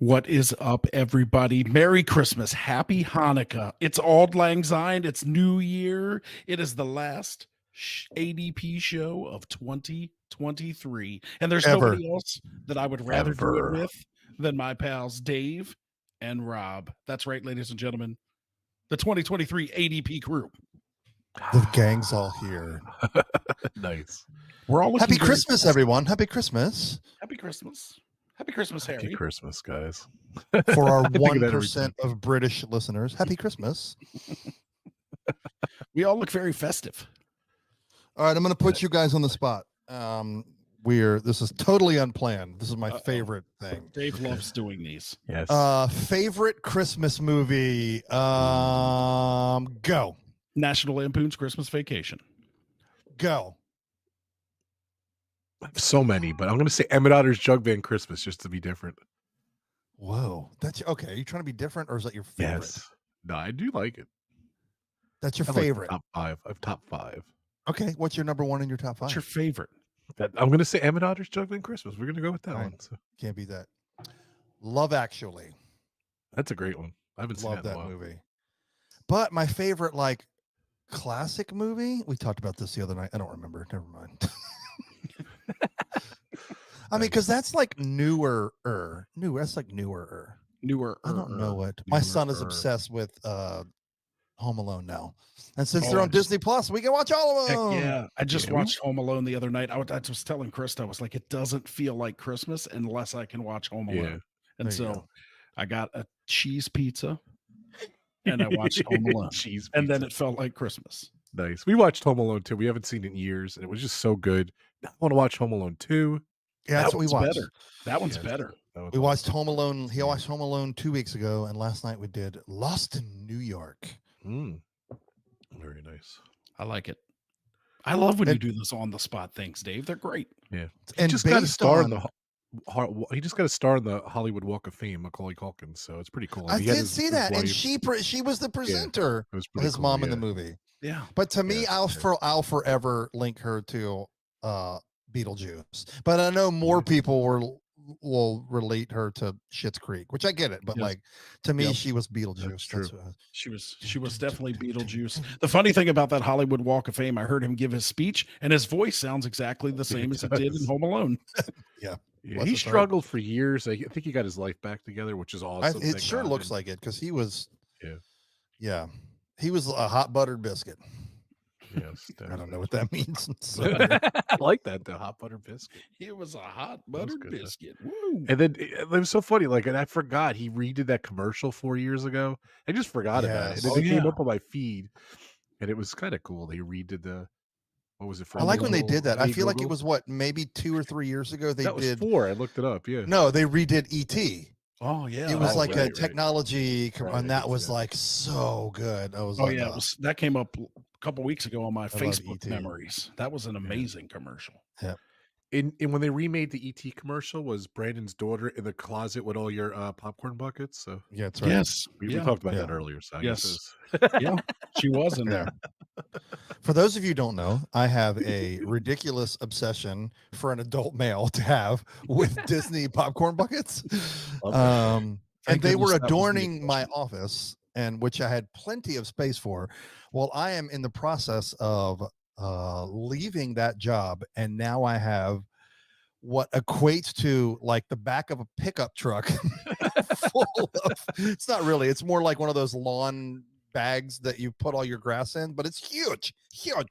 What is up, everybody? Merry Christmas. Happy Hanukkah. It's Auld Lang Syne. It's New Year. It is the last ADP show of 2023. And there's Ever. nobody else that I would rather do it with than my pals Dave and Rob. That's right, ladies and gentlemen. The 2023 ADP crew. The gang's all here. Nice. We're all looking Happy very Christmas, festive. everyone. Happy Christmas. Happy Christmas. Happy Christmas, Happy Harry. Christmas, guys. For our I think of that every 1% of British listeners, happy Christmas. We all look very festive. All right, I'm going to put you guys on the spot. This is totally unplanned. This is my favorite thing. Dave loves doing these. Yes. Favorite Christmas movie. Go. National Lampoon's Christmas Vacation. Go. So many, but I'm going to say Emmett Otter's Jug Van Christmas just to be different. Whoa. That's okay. Are you trying to be different or is that your favorite? Yes. No, I do like it. That's your I like favorite. top five. I have top five. Okay. What's your number one in your top five? What's your favorite? I'm going to say Emmett Otter's Jug Van Christmas. We're going to go with that All right. one. So Can't beat that. Love Actually. that's a great one. I haven't seen Love that in a that while. movie. But my favorite, like, classic movie, we talked about this the other night. I don't remember. Never mind. I mean, because that's like newer. That's like newer. Newer. I don't know what. My son is Newer. obsessed with Home Alone now. And since Oh, they're I on just- Disney Plus, we can watch all of Heck them. yeah. I just Yeah. watched Home Alone the other night. I was telling Krista, I was like, it doesn't feel like Christmas unless I can watch Home Alone. Yeah. And There you so go. I got a cheese pizza and I watched Home Alone. Cheese And then pizza. it felt like Christmas. Nice. We watched Home Alone 2. We haven't seen it in years, and it was just so good. Now I want to watch Home Alone 2. Yeah, that's That what we one's watched. better. That one's Yes. better. That was We watched awesome. Home Alone. He watched Home Alone 2 weeks ago, and last night we did Lost in New York. Very nice. I like it. I love when you And- do this on the spot things, Dave. They're great. Yeah. He And just got a based star in on- he just got a star in the Hollywood Walk of Fame, Macaulay Culkin. So it's pretty cool. I He had did his- see his that, and wife. she was the presenter. It was pretty His cool, mom in yeah. the movie. Yeah. But to me, Yes, I'll forever link her to Beetlejuice. But I know more people will relate her to Schitt's Creek, which I get it. But Yes. like to me, Yep. she was Beetlejuice. true. what- She was definitely Beetlejuice. The funny thing about that Hollywood Walk of Fame, I heard him give his speech, and his voice sounds exactly the same as it did in does. Home Alone. Yeah, Bless he his heart. struggled for years. I think he got his life back together, which is awesome. it thank sure God. looks And- like it because he was. Yeah. Yeah, he was a hot buttered biscuit. Yes, I don't know what that means. So, I like that, the hot butter biscuit. He was a hot was buttered good, though. biscuit. Woo. And then it was so funny. Like, and I forgot he redid that commercial 4 years ago. I just forgot about it. Yes. And then it came yeah. up on my feed, and it was kind of cool. They redid the what was it? I like when they Google? did that. I Hey, feel like it Google? was what, maybe 2 or 3 years ago they that was did. 4. I looked it up. Yeah. No, they redid ET. Oh yeah. It was Oh, like right, a right. technology, Right, and that was yeah. like so good. I was Oh like, yeah, that came up a couple weeks ago on my love Facebook ET. memories. That was an amazing commercial. And when they remade the ET commercial, was Brandon's daughter in the closet with all your popcorn buckets? So yeah, that's right. Yes. we yeah. talked about Yeah. that earlier. So I Yes. guess it's- yeah. She was in there. For those of you who don't know, I have a ridiculous obsession for an adult male to have with Disney popcorn buckets. Love that. And Thank they were goodness that was the adorning my exception. office, and which I had plenty of space for. Well, I am in the process of leaving that job, and now I have what equates to like the back of a pickup truck full of, it's not really, it's more like one of those lawn bags that you put all your grass in, but it's huge.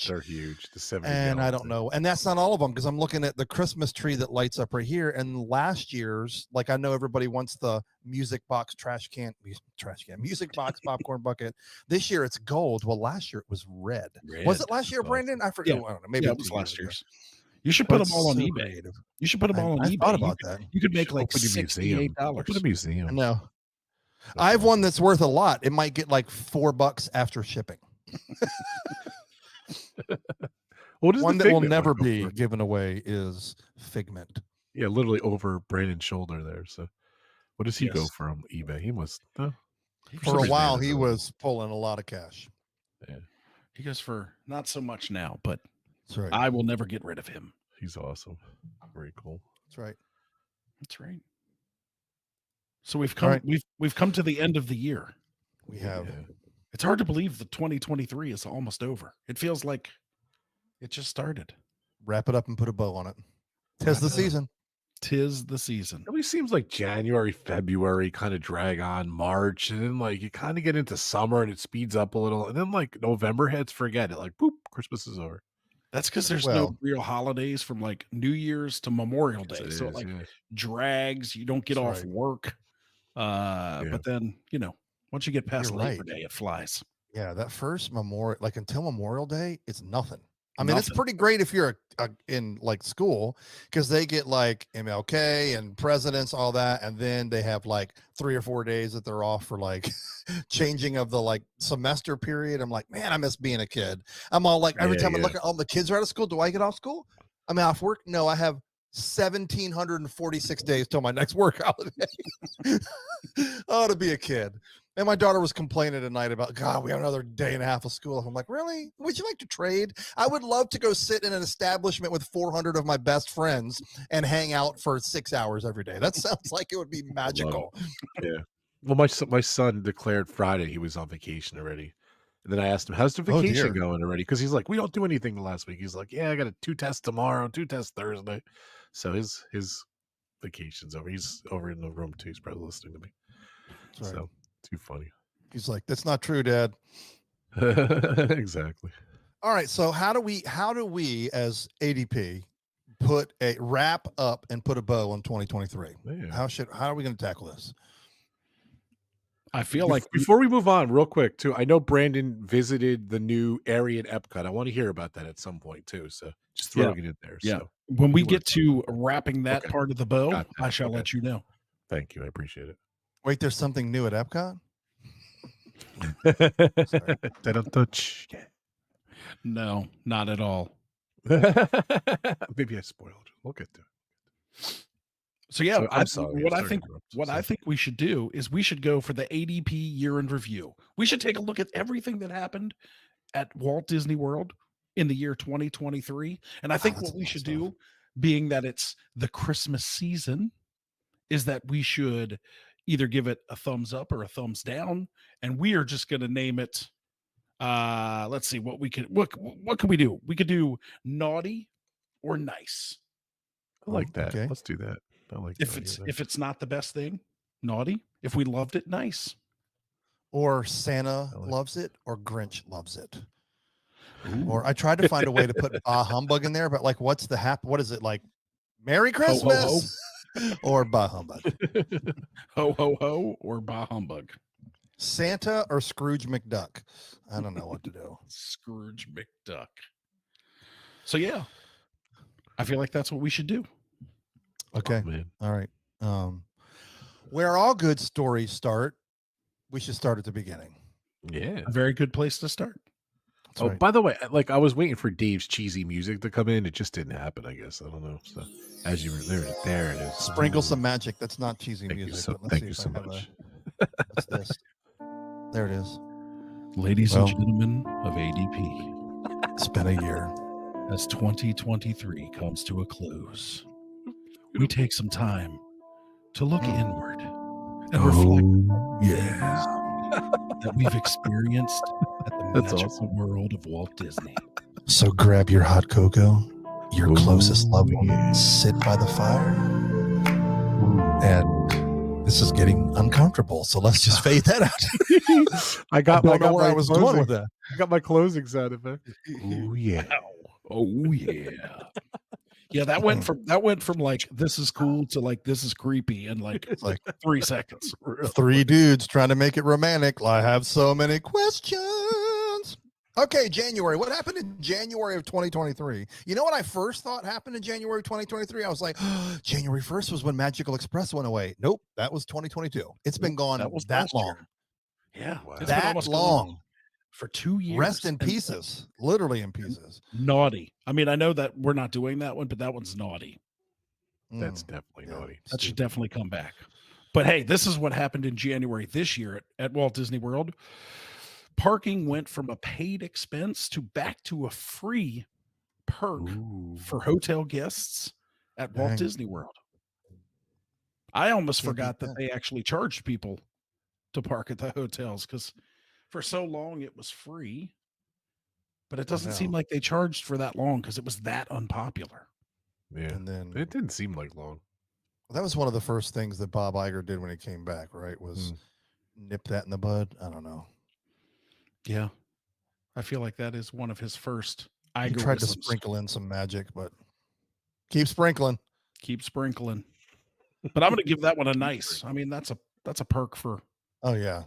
they're huge. The 70 And I gallon don't thing. know. And that's not all of them, because I'm looking at the Christmas tree that lights up right here. And last year's, like, I know everybody wants the music box music box popcorn bucket. This year it's gold. Well, last year it was red. Was it last year, That's Brandon? I forget. Yeah. I don't know. Maybe Yeah, it it was 2 last years ago. year's. You should But put it's them all on so eBay. creative. You should put them all on I eBay. thought about that. You could make like Open a museum. $68. Open a museum. No, I have one that's worth a lot. It might get like $4 after shipping. What is One the that will Figment never go be for? given away is Figment. Yeah, literally over Brandon's shoulder there. So, what does he go Yes. for on eBay? He must. For some a while, reason, he I don't was pulling a lot of cash. He goes for not so much now, but That's right. I will never get rid of him. He's awesome. Very cool. That's right. That's right. So we've All come right. we've come to the end of the year. We have Yeah. It's hard to believe that 2023 is almost over. It feels like it just started. wrap it up and put a bow on it. Tis Wrap the it up. season. Tis the season. It always seems like January, February kind of drag on, March, and then like you kind of get into summer and it speeds up a little, and then like November hits, forget it. Like boop, Christmas is over. That's because there's Well- no real holidays from like New Year's to Memorial Yes, Day. it So it is, like yeah. drags, you don't get That's off right. work. But then, once you get past You're Labor right. Day, it flies. Yeah, that first Memorial, like until Memorial Day, it's nothing. I mean, it's Nothing. pretty great if you're in like school because they get like MLK and presidents, all that, and then they have like 3 or 4 days that they're off for like changing of the like semester period. I'm like, man, I miss being a kid. I'm all like, every Yeah, time I yeah. look at all the kids are out of school, do I get off school? I'm off work. No, I have 1,746 days till my next work holiday. Oh, to be a kid. And my daughter was complaining tonight about, God, we have another day and a half of school. I'm like, really? Would you like to trade? I would love to go sit in an establishment with 400 of my best friends and hang out for 6 hours every day. That sounds like it would be magical. Yeah. Well, my son declared Friday he was on vacation already. And then I asked him, how's the Oh, vacation dear. going already? Because he's like, we don't do anything the last week. He's like, yeah, I got 2 tests tomorrow, 2 tests Thursday. So his vacation's over. He's over in the room too. He's probably listening to me. That's right. So too funny. He's like, that's not true, Dad. Exactly. All right. So how do we as ADP put a wrap up and put a bow on 2023? Yeah. How are we going to tackle this? I feel like Before we move on, real quick, too, I know Brandon visited the new area in Epcot. I want to hear about that at some point too. So just throwing it in there. Yeah. So when we you get wanna to wrapping that Okay. part of the bow, Got that. I shall Okay. let you know. thank you. I appreciate Wait, there's something new at Epcot? it. They don't touch. No, not at all. Maybe I spoiled it. We'll get to it. So yeah, So, I'm sorry. What I Sorry to think interrupt. what I So- think we should do is we should go for the ADP year in review. We should take a look at everything that happened at Walt Disney World in the year 2023. And I think that's what a we lot of should stuff. do, being that it's the Christmas season, is that we should either give it a thumbs up or a thumbs down. And we are just going to name it. Let's see what we could what can we do? We could do naughty or nice. I like that. Okay. Let's do that. I like If that. it's if it's not the best thing, naughty. If we loved it, nice. Or Santa I like loves it, or Grinch loves it. Or I tried to find a way to put bah humbug in there, but like, what's the what is it like? Merry Ho, ho, ho. Christmas or bah humbug? Ho ho ho or bah humbug. Santa or Scrooge McDuck? I don't know what to do. Scrooge McDuck. So yeah, I feel like that's what we should do. Okay. Oh, man. All right. Where all good stories start, we should start at the beginning. Yeah. A very good place to start. That's Oh, right. by the way, like I was waiting for Dave's cheesy music to come in. It just didn't happen, I guess. I don't know. So as you were there it is. Sprinkle some magic. That's not cheesy Thank you music. so, but let's thank see you if so I have much. what's this? There it is. Ladies Well. and gentlemen of ADP, It's been a year. as 2023 comes to a close, we take some time to look inward and reflect Oh, yeah. that we've experienced at the That's magical awesome. world of Walt Disney. So grab your hot cocoa, your closest Ooh, loved one, yeah. sit by the fire. And this is getting uncomfortable. So let's just fade that out. I got I don't know where I my was going closing- with that. I got my closing sound effect. Oh yeah. Oh yeah. Yeah, that went from like this is cool to like this is creepy in like It's like 3 seconds. three dudes trying to make it romantic. I have so many questions. Okay, January. What happened in January of 2023? You know what I first thought happened in January of 2023? I was like, January 1st was when Magical Express went away. Nope, that was 2022. It's been gone That was that last year. long. Yeah, Wow. it's been That almost gone long. for 2 years. Rest in and pieces, literally in pieces. Naughty. I mean, I know that we're not doing that one, but that one's naughty. That's Mm. definitely Yeah. naughty. That should Stupid. definitely come back. But hey, this is what happened in January this year at Walt Disney World. Parking went from a paid expense to back to a free perk Ooh. for hotel guests at Walt Dang. Disney World. I almost Can't beat forgot that that. they actually charged people to park at the hotels because for so long it was free, but it I doesn't seem know. like they charged for that long because it was that unpopular. Yeah. And then It didn't seem like long. that was one of the first things that Bob Iger did when he came back, right? Was nip that in the bud. I don't know. Yeah. I feel like that is one of his first He tried to Igerisms. sprinkle in some magic, but keep sprinkling. Keep sprinkling. But I'm going to give that one a nice. I mean, that's a perk for, Oh yeah.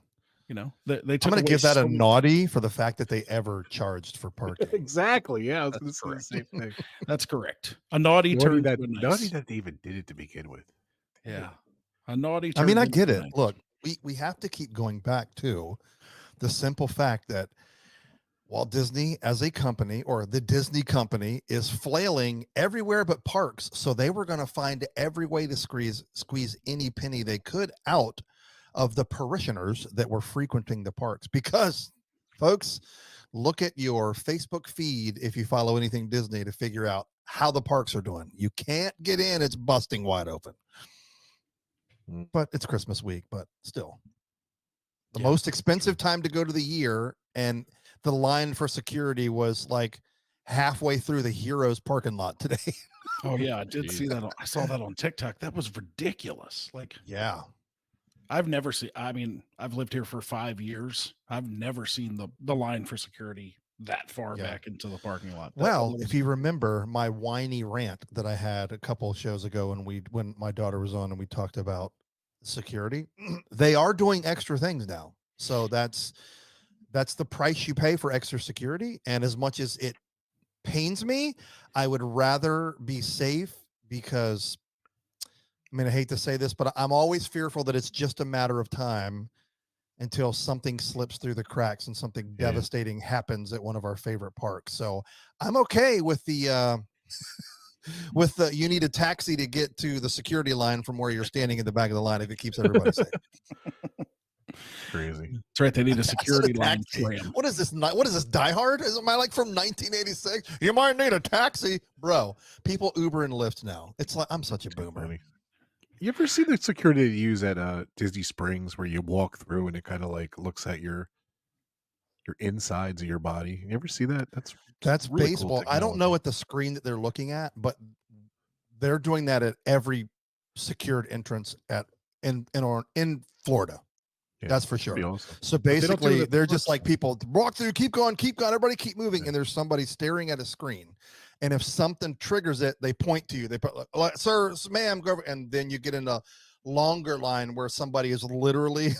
you know, they I'm took going to away give that a so- naughty for the fact that they ever charged for parking. Exactly. Yeah, I was That's going to say the same thing. That's correct. A naughty Naughty turned that, to a nice. naughty that they even did it to begin with. Yeah. A naughty I turned mean, I into get a it. nice. Look, we have to keep going back to the simple fact that Walt Disney as a company, or the Disney company, is flailing everywhere but parks. So they were going to find every way to squeeze any penny they could out of the parishioners that were frequenting the parks. Because, folks, look at your Facebook feed if you follow anything Disney to figure out how the parks are doing. You can't get in, it's busting wide open. But it's Christmas week, but still. The Yeah. most expensive time to go to the year, and the line for security was like halfway through the Heroes parking lot today. Oh yeah, I did Jeez. see that. I saw that on TikTok. That was ridiculous. Like Yeah. I've never seen. I mean, I've lived here for 5 years. I've never seen the line for security that far Yeah. back into the parking lot. Well, if you remember my whiny rant that I had a couple of shows ago when my daughter was on and we talked about security, they are doing extra things now. So that's the price you pay for extra security. And as much as it pains me, I would rather be safe because, I mean, I hate to say this, but I'm always fearful that it's just a matter of time until something slips through the cracks and something devastating happens at one of our favorite parks. So I'm okay with the you need a taxi to get to the security line from where you're standing in the back of the line if it keeps everybody safe. Crazy. That's right. They need a That's security a line taxi. for him. What is this? What is this? Die Hard? Am I like from 1986? You might need a taxi, bro. People Uber and Lyft now. It's like I'm such a boomer. Funny. You ever see the security they use at Disney Springs where you walk through and it kind of like looks at your insides of your body? You ever see that? That's really cool baseball. I don't know technology. at the screen that they're looking at, but they're doing that at every secured entrance in Florida. Yeah, That's for pretty sure. awesome. So But they don't do it basically, at the they're just parks, like though. people walk through, keep going, everybody keep moving, Yeah. and there's somebody staring at a screen. And if something triggers it, they point to you. They put, like, sir, ma'am, go over, and then you get in a longer line where somebody is literally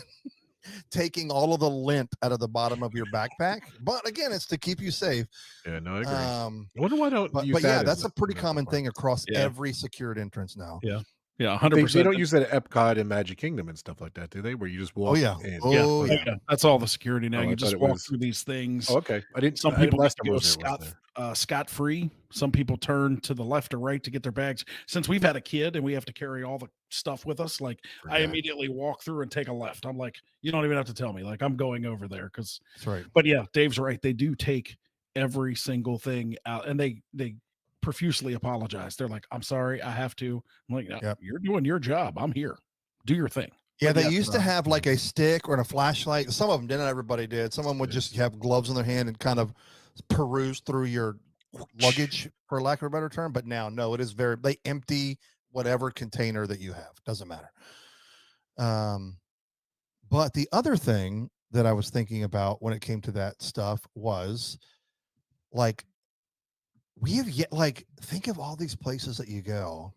taking all of the lint out of the bottom of your backpack. But again, it's to keep you safe. Yeah, no, I agree. I I wonder why don't use but yeah, that that's as a pretty an common park. thing across Yeah. every secured entrance now. Yeah. Yeah, They 100%. don't use that at Epcot and Magic Kingdom and stuff like that, do they? Where you just walk yeah. in. Yeah. Oh, yeah. Yeah. That's all the security now. Oh, I You thought just it walk was- through these things. Oh, okay. I didn't. Some I- people last get to time I go was there, it was there. scot free. Some people turn to the left or right to get their bags. Since we've had a kid and we have to carry all the stuff with us, like I Yeah. immediately walk through and take a left. I'm like, you don't even have to tell me. Like I'm going over there because. That's right. But yeah, Dave's right. They do take every single thing out, and they profusely apologize. They're like, "I'm sorry, I have to." I'm like, no, Yep. "You're doing your job. I'm here. Do your thing." Yeah, But they yeah, used to have like a stick or a flashlight. Some of them didn't. Everybody did. Some of them would just have gloves in their hand and kind of peruse through your luggage, for lack of a better term. But now, no, it is they empty whatever container that you have. Doesn't matter. But the other thing that I was thinking about when it came to that stuff was like, we have yet, like, think of all these places that you go.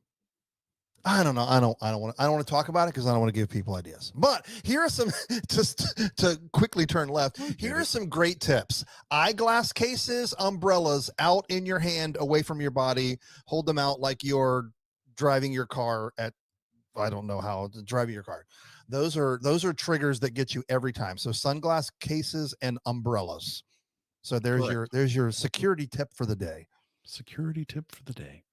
I don't know. I don't want to talk about it because I don't want to give people ideas. But here are some, just to quickly turn left. Here are some great tips. Eyeglass cases, umbrellas out in your hand, away from your body. Hold them out like you're driving your car at, I don't know how, driving your car. Those are triggers that get you every time. So sunglass cases and umbrellas. So there's your security tip for the day. Security tip for the day.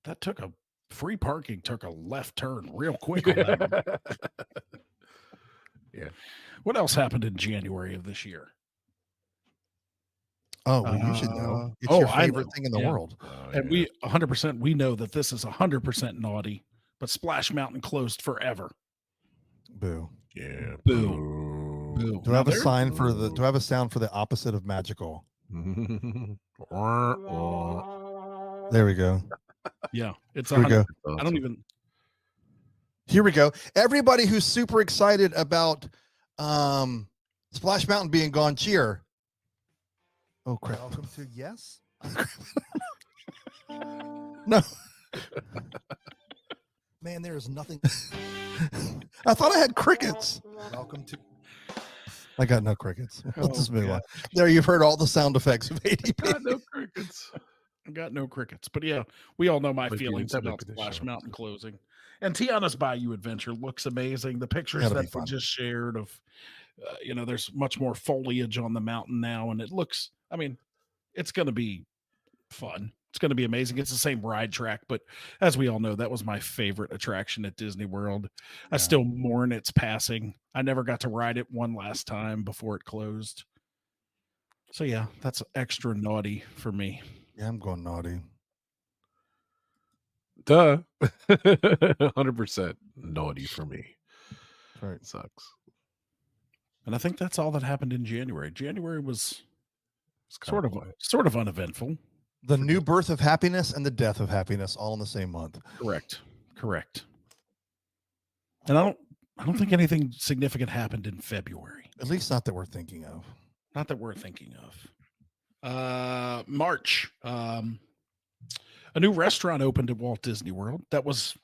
That took a free parking took a left turn real quick on that one. Yeah. What else happened in January of this year? Oh, well, you should know. It's oh, your I favorite know. thing in the Yeah. world. Oh, And yeah. we 100% we know that this is 100% naughty, but Splash Mountain closed forever. Boo. Yeah. Boo. Boo. Do I have a sign for the? Do I have a sound for the opposite of magical? There we go. Yeah, it's Here we go. I don't even. Here we go. Everybody who's super excited about Splash Mountain being gone, cheer. Oh crap! Welcome to yes. No. Man, there is nothing. I thought I had crickets. Welcome to. I got no crickets. Let's just move on. There, you've heard all the sound effects of ADP. Got no crickets. I got no crickets. But yeah, we all know my But feelings that might about be the Splash show. Mountain closing. And Tiana's Bayou Adventure looks amazing. The pictures That'll be that they fun. just shared of, there's much more foliage on the mountain now, and it looks. I mean, it's going to be fun. It's going to be amazing. It's the same ride track, but as we all know, that was my favorite attraction at Disney World. I Yeah. still mourn its passing. I never got to ride it one last time before it closed. So yeah, that's extra naughty for me. Yeah, I'm going naughty. Duh. 100% naughty for me. Right. Sucks. And I think that's all that happened in January. January was It's kinda sort quiet. of uneventful. The new birth of happiness and the death of happiness all in the same month. Correct. And I don't think anything significant happened in February. At least not that we're thinking of. Not that we're thinking of. March. A new restaurant opened at Walt Disney World. That was,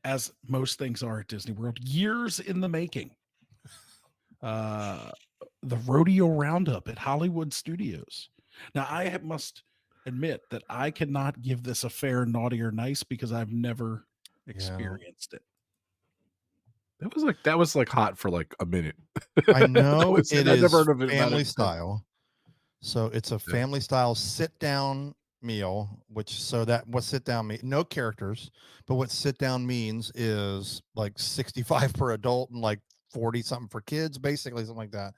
as most things are at Disney World, years in the making. The Rodeo Roundup at Hollywood Studios. Now, I must admit that I cannot give this a fair naughty or nice because I've never experienced it. That was like hot for like a minute. I know was it it. I've is never heard of it about family it. style. So it's a family style sit down meal, what sit down mean, no characters, but what sit down means is like 65 per adult and like 40 something for kids, basically something like that.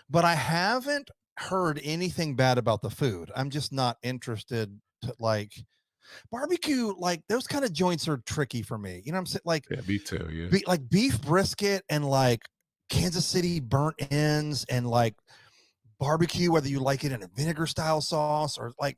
But I haven't heard anything bad about the food. I'm just not interested to like barbecue, like those kind of joints are tricky for me. You know what I'm saying? Like, Yeah, me too. Yeah. like beef brisket and like Kansas City burnt ends and like barbecue, whether you like it in a vinegar style sauce or like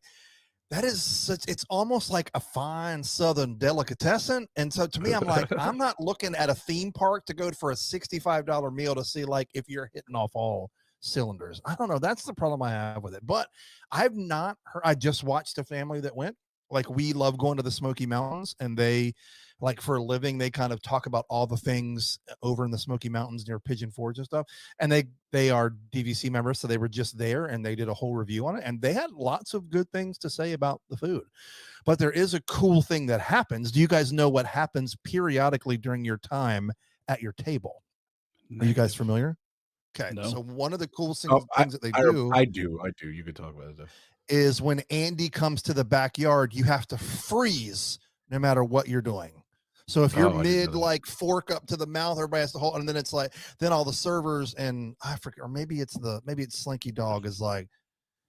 that is such, it's almost like a fine Southern delicatessen. And so to me, I'm like, I'm not looking at a theme park to go for a $65 meal to see like if you're hitting off all cylinders. I don't know. That's the problem I have with it. But I've not heard, I just watched a family that went. Like we love going to the Smoky Mountains, and they like for a living, they kind of talk about all the things over in the Smoky Mountains near Pigeon Forge and stuff. And they are DVC members. So they were just there and they did a whole review on it. And they had lots of good things to say about the food. But there is a cool thing that happens. Do you guys know what happens periodically during your time at your table? Are you guys familiar? Okay. No. So one of the coolest Oh, things that they do. I do. You could talk about it though. Is when Andy comes to the backyard, you have to freeze no matter what you're doing. So if you're Oh, I didn't know mid that. like fork up to the mouth, everybody has to hold, and then it's like then all the servers and I forget, or maybe it's Slinky Dog is like,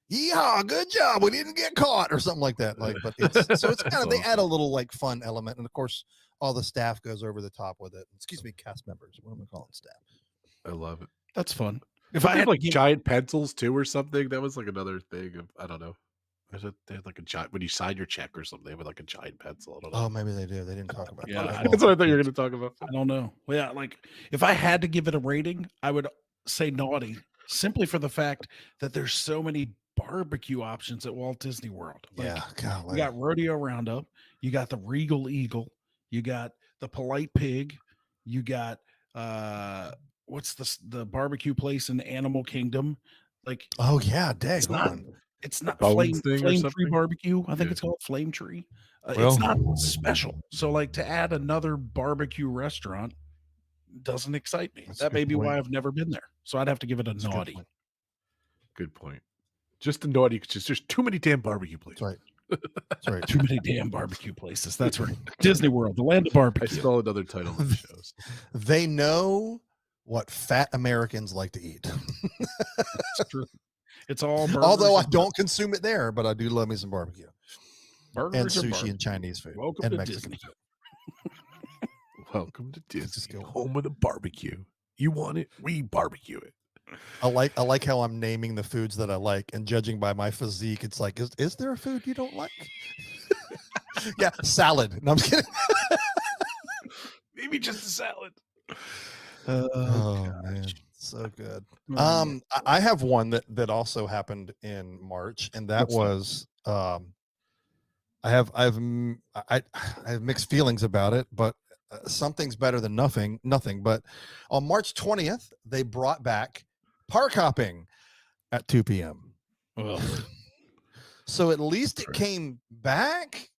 yeah, good job, we didn't get caught or something like that. Like, but it's so it's kind of they add a little like fun element, and of course all the staff goes over the top with it. Excuse me, cast members. What am I calling staff? I love it. That's fun. If I had like giant pencils too or something, that was like another thing of I don't know. They had like a giant when you sign your check or something, they have like a giant pencil. I don't know. Oh, maybe they do. They didn't talk about Yeah, that. That's what I thought you were going to talk about. I don't know. Well, yeah, like if I had to give it a rating, I would say naughty, simply for the fact that there's so many barbecue options at Walt Disney World. Like, Yeah, golly. you got Rodeo Roundup, you got the Regal Eagle, you got the Polite Pig, you got what's the barbecue place in Animal Kingdom? Like, Oh yeah, dang. it's not Bones thing or Flame Tree something? Barbecue. I think Yeah. it's called Flame Tree. Well- It's not special. So like to add another barbecue restaurant doesn't excite me. That's a That may good be why point. I've never been there. So I'd have to give it a That's a good naughty. point. Good point. Just the naughty, because there's too many damn barbecue places. That's right. That's right. Too many damn barbecue places. That's right. Disney World, the land of I barbecue. stole another title of the shows. They know what fat Americans like to eat. It's true. It's all burgers Although I and- don't consume it there, but I do love me some barbecue burgers and sushi barbecue. and Chinese food Welcome and to Mexican Disney. food. Welcome to Just Disney, go. home of the barbecue. You want it? We barbecue it. I like how I'm naming the foods that I like, and judging by my physique, it's like, is there a food you don't like? Yeah, salad. No, I'm just kidding. Maybe just a salad. Oh man, so good. Mm. I have one that also happened in March, and that What's that? was I have mixed feelings about it, but something's better than nothing. But on March 20th, they brought back park hopping at 2 p.m. Ugh. So at least it Right. came back.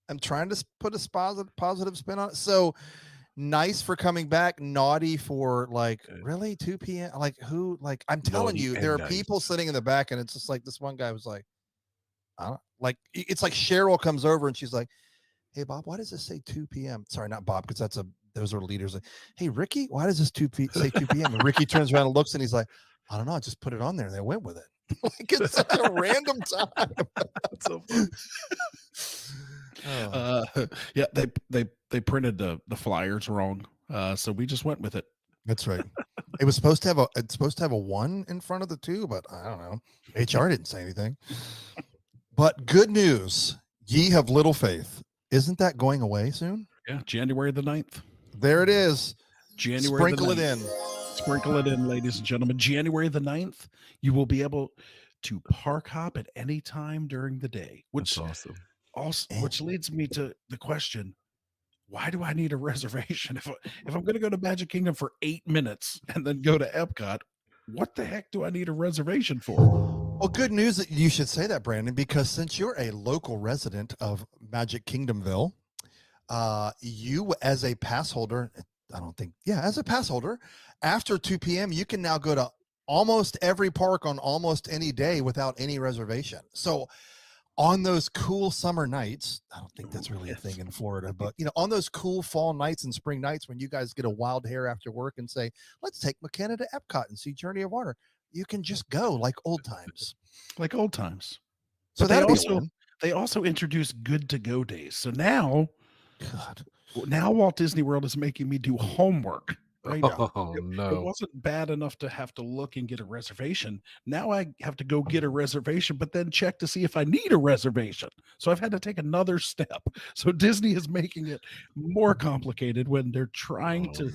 I'm trying to put a positive spin on it. So nice for coming back, naughty for like, really 2 p.m. Like who? Like I'm telling Naughty you, and there are nice. people sitting in the back, and it's just like this one guy was like, I don't like. It's like Cheryl comes over and she's like, "Hey Bob, why does this say 2 p.m.?" Sorry, not Bob, because those are leaders. Like, hey Ricky, why does this say 2 p.m.? And Ricky turns around and looks, and he's like, I don't know, I just put it on there and they went with it. Like it's such a random time. That's so funny. Oh, Yeah, they printed the flyers wrong, so we just went with it. that's right. It's supposed to have a 1 in front of the 2, but I don't know. HR didn't say anything. But good news, ye have little faith. Isn't that going away soon? Yeah, January the 9th. There it is. January Sprinkle the it 9th. in. Sprinkle it in, ladies and gentlemen. January the 9th, you will be able to park hop at any time during the day, That's awesome. which leads me to the question, why do I need a reservation if I'm going to go to Magic Kingdom for 8 minutes and then go to Epcot? What the heck do I need a reservation for? Well, good news that you should say that, Brandon, because since you're a local resident of Magic Kingdomville, you as a pass holder, as a pass holder, after 2 p.m., you can now go to almost every park on almost any day without any reservation. So on those cool summer nights, I don't think that's really a thing in Florida, but on those cool fall nights and spring nights when you guys get a wild hair after work and say, let's take McKenna to Epcot and see Journey of Water, you can just go like old times. Like old times. So But that they also introduced good to go days. So now God. Walt Disney World is making me do homework. Right? Oh It no. wasn't bad enough to have to look and get a reservation. Now I have to go get a reservation, but then check to see if I need a reservation. So I've had to take another step. So Disney is making it more complicated when they're trying to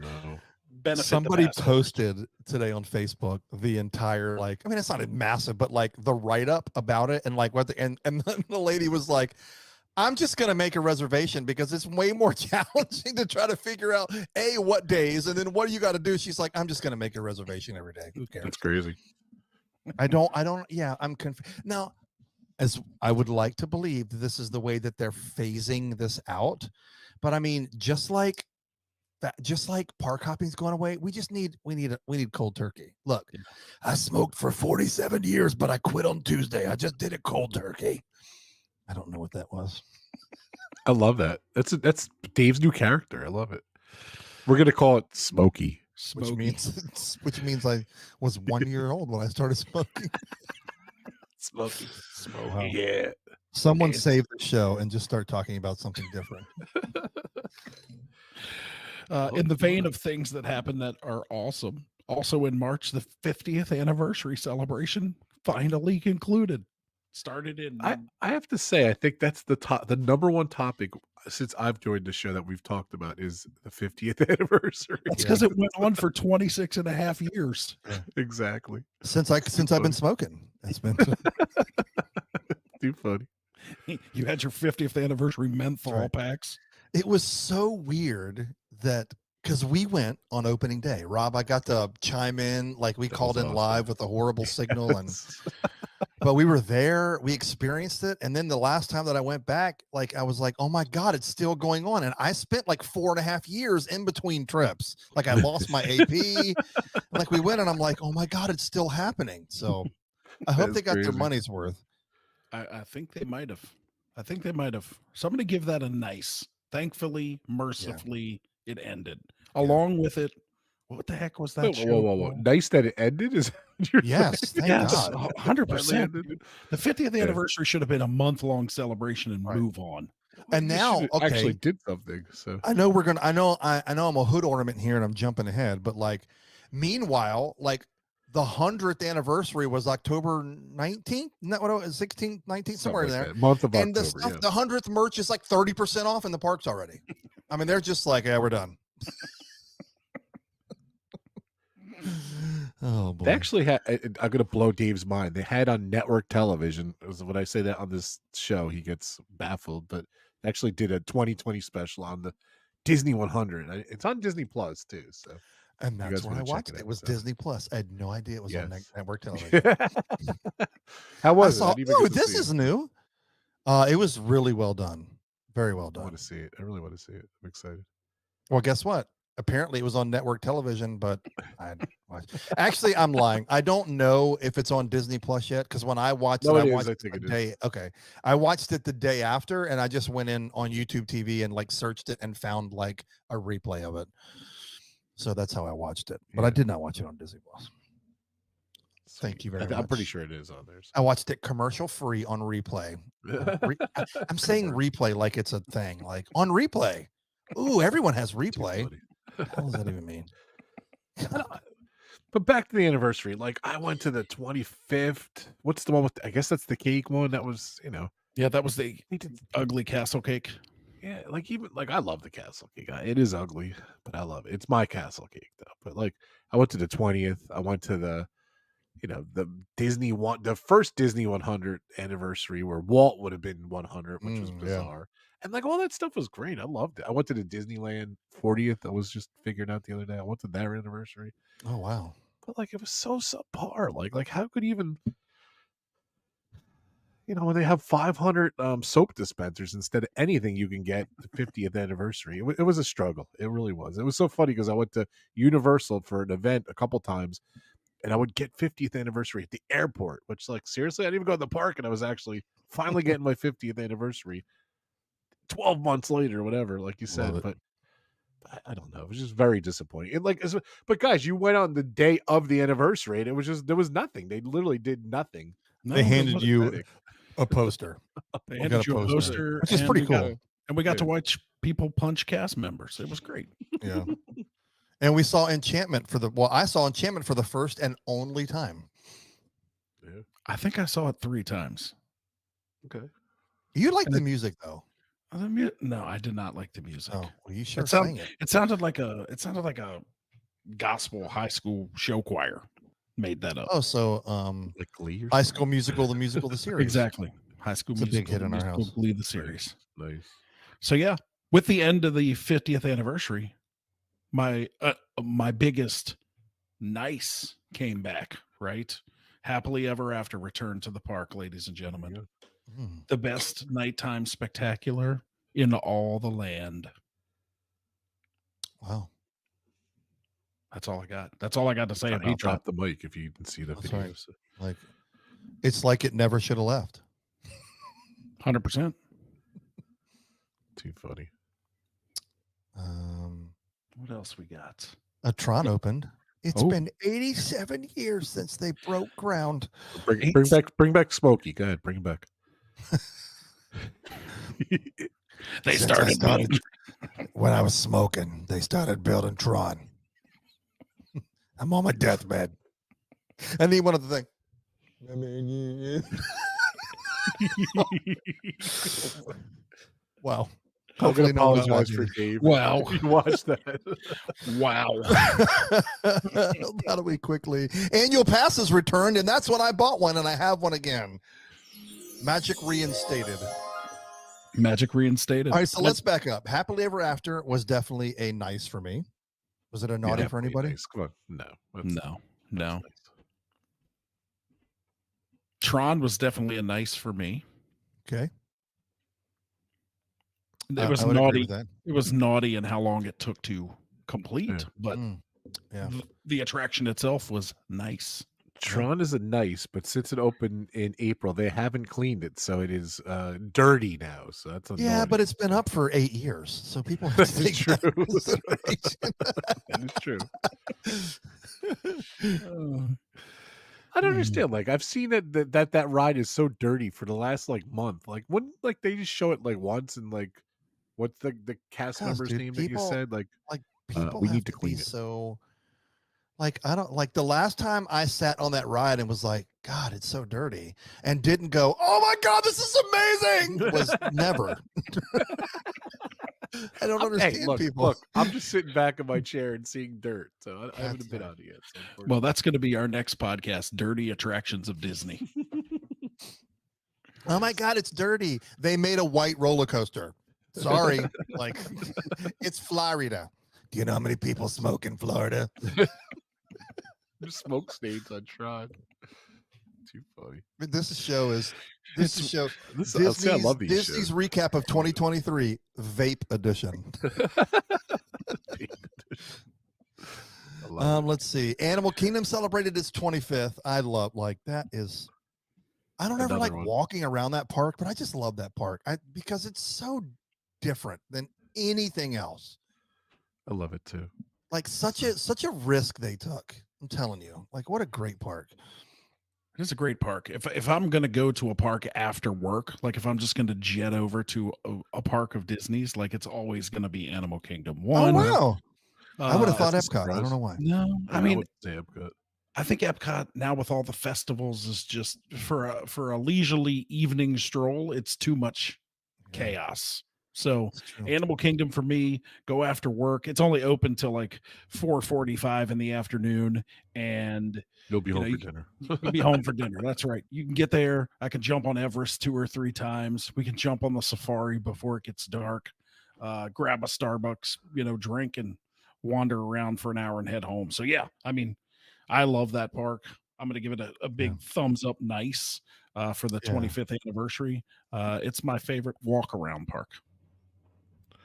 benefit. Somebody the pass holders. posted today on Facebook the entire it's not massive, but like the write up about it and like what and the lady was like, I'm just going to make a reservation because it's way more challenging to try to figure out what days and then what do you got to do. She's like, I'm just going to make a reservation every day. Who cares? That's crazy. I'm confused. Now, as I would like to believe that this is the way that they're phasing this out. But I mean, just like park hopping's going away, we need cold turkey. Look, I smoked for 47 years, but I quit on Tuesday. I just did a cold turkey. I don't know what that was. I love that. That's Dave's new character. I love it. We're gonna call it Smokey. Which means I was 1 year old when I started smoking. Smokey. Wow. Yeah. Someone save the show and just start talking about something different. In the vein of things that happen that are awesome, also in March, the 50th anniversary celebration finally concluded. Started in. I have to say, I think that's the number one topic since I've joined the show that we've talked about is the 50th anniversary. That's because it went on for 26 and a half years. Yeah. Exactly. Since I've been smoking. It's been too funny. You had your 50th anniversary menthol packs. It was so weird that because we went on opening day. Rob, I got to chime in, like we called in live with a horrible signal, but we were there, we experienced it. And then the last time that I went back, like I was like, oh my God, it's still going on. And I spent like 4.5 years in between trips. Like I lost my AP. Like we went and I'm like, oh my God, it's still happening. So I hope they got their money's worth. I think they might have. Somebody give that a nice. Thankfully, mercifully, it ended. Along with it, what the heck was that? Whoa. Nice that it ended? Yes, thank yes, God. 100%. The 50th anniversary should have been a month-long celebration and move on. And They now, should've actually okay, did something. So I know we're gonna. I know I'm a hood ornament here, and I'm jumping ahead. But like, meanwhile, like the 100th anniversary was October 19th. Isn't that what it was? 16th, 19th, somewhere in something like there. that. Month of And the October. stuff, Yeah. the 100th merch is like 30% off in the parks already. I mean, they're just like, yeah, we're done. Oh boy. They actually had. I'm gonna blow Dave's mind. They had on network television. When I say that on this show, he gets baffled. But they actually did a 2020 special on the Disney 100. It's on Disney Plus too. So And you that's guys where I wanna check watched it. it It out, was so Disney Plus. I had no idea it was on yes. network television. How I was it? I saw, didn't even oh, get to this see is it. new. It was really well done. Very well I want done. to see it. I really want to see it. I'm excited. Well, guess what? Apparently it was on network television, but I watched. Actually, I'm lying. I don't know if it's on Disney Plus yet because when I watched No, it, I it is. watched I it think the it is. day. Okay, I watched it the day after, and I just went in on YouTube TV and like searched it and found like a replay of it. So that's how I watched it. But I Yeah. did not watch it on Disney Plus. Thank you very I'm pretty much. sure it is on there. I watched it commercial free on replay. I'm saying replay like it's a thing, like on replay. Ooh, everyone has replay. What the hell does that even mean? But back to the anniversary. Like I went to the 25th. What's the one with? I guess that's the cake one. That was, Yeah, that was the they did. ugly castle cake. Yeah, like even like I love the castle cake. It is ugly, but I love it. It's my castle cake though. But like I went to the 20th. I went to the the Disney one, the first Disney 100 anniversary where Walt would have been 100, which was Yeah. bizarre. And like all that stuff was great. I loved it. I went to the Disneyland 40th. I was just figuring out the other day. I went to their anniversary. Oh wow. But like it was so subpar. Like how could even when they have 500 soap dispensers instead of anything you can get the 50th anniversary. It was a struggle. It really was. It was so funny because I went to Universal for an event a couple times and I would get 50th anniversary at the airport, which like seriously, I didn't even go to the park and I was actually finally getting my 50th anniversary 12 months later, whatever, like you said. But I don't know. It was just very disappointing. But guys, you went on the day of the anniversary and it was just, there was nothing. They literally did nothing. No, They there handed wasn't. you a poster. They We handed got a you a poster, poster, which is and pretty we got- cool. and we got to Yeah. watch people punch cast members. It was great. Yeah. And we saw Enchantment I saw Enchantment for the first and only time. Yeah. I think I saw it 3 times. Okay. You like And the music though. No, I did not like the music. Oh, well, you sure sound- sang it. It sounded like a gospel high school show choir made that up. Oh, so Like Glee or High something? School Musical, the musical, the series. Exactly. High School It's a big Musical, hit the in our musical, house. Glee, the series. Nice. So yeah, with the end of the 50th anniversary, my biggest nice came back, right? Happily ever after returned to the park, ladies and gentlemen. Yeah. Hmm. The best nighttime spectacular in all the land. Wow. That's all I got. That's all I got to say He about that. dropped the mic if you didn't see the That's video. right. Like it's like it never should have left. 100%. Too funny. What else we got? A Tron opened. It's Oh. been 87 years since they broke ground. Bring back Smokey. Go ahead, bring him back. They Since I started started- when I was smoking, they started building Tron. I'm on my deathbed. And then one other thing. Wow. I'm gonna Hopefully no one apologize for watches. Dave. Wow. You watched that. Wow. How do we quickly? Annual passes returned, and that's when I bought one, and I have one again. Magic reinstated. Magic reinstated. All right, so let's back up. Happily Ever After was definitely a nice for me. Was it a naughty Yeah, for pretty anybody? nice. Come on. No. No. That's nice. Tron was definitely a nice for me. Okay. It was I would agree naughty. with that. It was naughty in how long it took to complete, Yeah. but Yeah. the attraction itself was nice. Tron is a nice, but since it opened in April, they haven't cleaned it, so it is dirty now. So that's Yeah, annoying. but it's been up for 8 years, so people have to That is take that true. into consideration. That is true. I don't Mhm. understand. Like I've seen that ride is so dirty for the last like month. Like wouldn't like they just show it like once and like what's the cast Because, member's dude, name that you said? people We have need to to be clean it. so like, I don't like the last time I sat on that ride and was like, God, it's so dirty, and didn't go, oh my God, this is amazing, was never. I don't Hey, understand look, people. look. I'm just sitting back in my chair and seeing dirt, so I That's haven't been right. on it yet. So Well, that's going to be our next podcast, Dirty Attractions of Disney. Oh my God, it's dirty. They made a white roller coaster. Sorry. Like, it's Florida. Do you know how many people smoke in Florida? Just smoke stains on Tron. Too funny. This show is It's- show This I say I love these Disney's shows. recap of 2023 vape edition. I love it. Let's see. Animal Kingdom celebrated its 25th. I love like that is I don't ever Another like one. walking around that park, but I just love that park. Because it's so different than anything else. I love it too. Like such a risk they took. I'm telling you. Like what a great park. It is a great park. If I'm going to go to a park after work, like if I'm just going to jet over to a park of Disney's, like it's always going to be Animal Kingdom. Oh One, wow. I would have thought That's a Epcot. I don't surprise. know why. no, I mean, would say Epcot. I think Epcot now with all the festivals is just for a leisurely evening stroll. It's too much chaos. So It's true. Animal Kingdom for me, go after work. It's only open till like 4:45 in the afternoon, and You'll be you know, home for you- dinner. you'll be home for dinner. That's right. You can get there. I can jump on Everest 2 or 3 times. We can jump on the safari before it gets dark. Grab a Starbucks, drink and wander around for an hour and head home. So yeah, I mean, I love that park. I'm going to give it a big thumbs up, nice, for the Yeah. 25th anniversary. It's my favorite walk around park.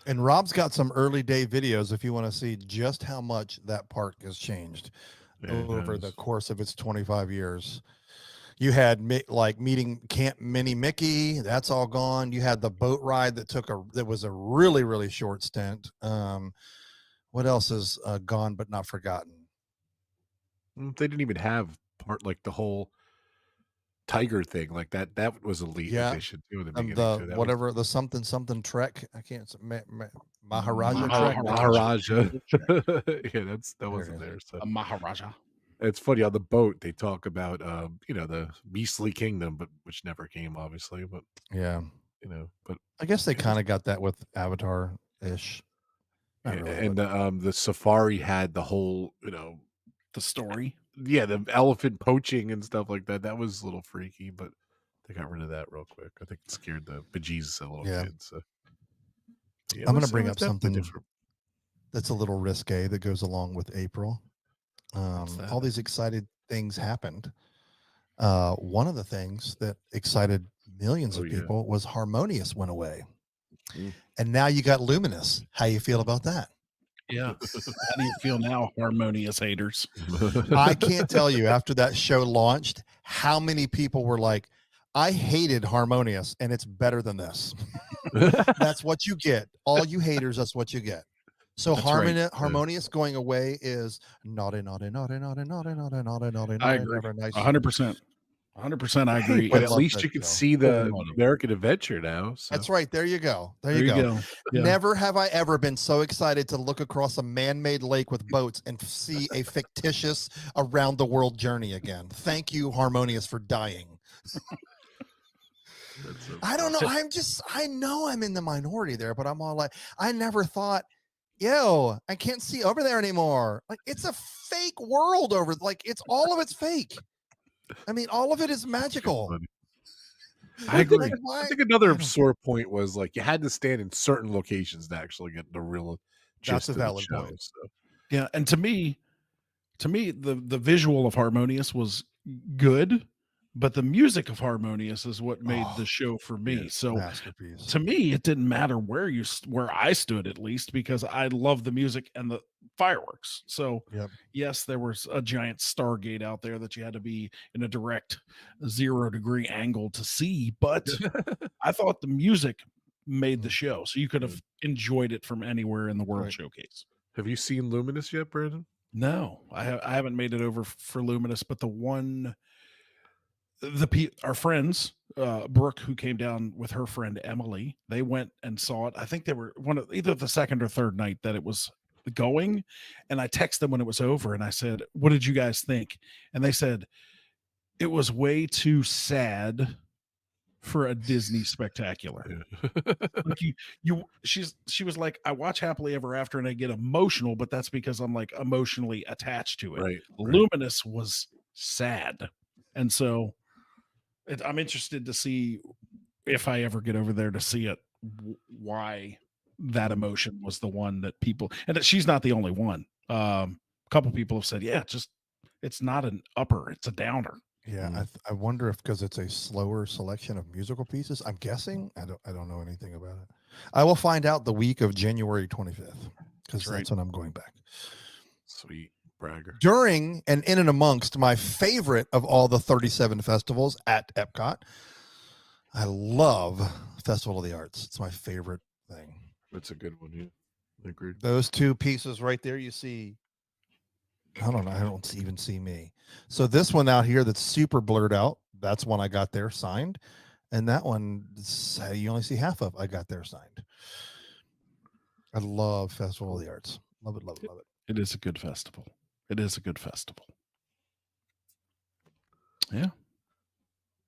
And Rob's got some early day videos if you want to see just how much that park has changed Yeah, it over has. the course of its 25 years. You had like meeting Camp Mini Mickey, that's all gone. You had the boat ride that was a really, really short stint. What else is gone but not forgotten? They didn't even have part like the whole tiger thing like that. That was a late Yeah. addition too in the beginning. The too. That whatever the something trek. I can't Maharaja Maharaja. trek. Maharaja. Yeah, that wasn't it there. So A Maharaja. it's funny on the boat they talk about the beastly kingdom, but which never came obviously. But Yeah. but I guess they kind of got that with Avatar ish. Not yeah, really, and but- the safari had the whole The story. yeah, the elephant poaching and stuff like that. That was a little freaky, but they got rid of that real quick. I think it scared the bejesus out of little Yeah. kids. So yeah, I'm it gonna bring it up definitely something different. that's a little risque that goes along with April. that? All these excited things happened. One of the things that excited millions Oh, of yeah. people was Harmonious went away. Mm. And now you got Luminous. How you feel about that? Yeah. How do you feel now, Harmonious haters? I can't tell you after that show launched how many people were like, I hated Harmonious and it's better than this. That's what you get. All you haters, that's what you get. So That's right. Harmonious going away is naughty, naughty, naughty, naughty, naughty, naughty, naughty, naughty, I naughty, agree. never nice. 100%. 100% I Hey, agree. but I at love least that you can show. see the Full on. American Adventure now. So. That's right. There you go. There There you go. Yeah. Never have I ever been so excited to look across a man-made lake with boats and see a fictitious around the world journey again. Thank you, Harmonious, for dying. That's so I don't know. I know I'm in the minority there, but I'm all like, I never thought, yo, I can't see over there anymore. Like it's a fake world over, like it's all of it's fake. I mean, all of it is magical. funny. I agree. Like, why? I think another I don't- sore point was like you had to stand in certain locations to actually get the real That's gist a of the valid show, point. so. Yeah. And to me, the visual of Harmonious was good, but the music of Harmonious is what made the show for me. yeah, So Masterpiece. to me, it didn't matter where I stood, at least, because I love the music and the fireworks. So Yep. yes, there was a giant Stargate out there that you had to be in a direct 0-degree angle to see, but I thought the music made the show, so you could have enjoyed it from anywhere in the World Right. Showcase. Have you seen Luminous yet, Brandon? No, I haven't made it over for Luminous, but the one our friends, Brooke, who came down with her friend Emily, they went and saw it. I think they were one of either the second or third night that it was going. And I texted them when it was over and I said, "What did you guys think?" And they said, "It was way too sad for a Disney spectacular." Like she was like, "I watch Happily Ever After and I get emotional, but that's because I'm like emotionally attached to it." Right. Luminous was sad. And so I'm interested to see if I ever get over there to see it, why that emotion was the one that people, and that she's not the only one. A couple people have said, yeah, just it's not an upper, it's a downer. Yeah, I wonder if because it's a slower selection of musical pieces. I'm guessing. I don't know anything about it. I will find out the week of January 25th because that's when I'm going back. Sweet bragger. During and in and amongst my favorite of all the 37 festivals at Epcot, I love Festival of the Arts. It's my favorite thing. That's a good one. Yeah, agreed. Those two pieces right there, you see. I don't even see me. So this one out here that's super blurred out, that's one I got there signed. And that one, you only see half of, I got there signed. I love Festival of the Arts. Love it, love it, love it. It is a good festival. It is a good festival. Yeah.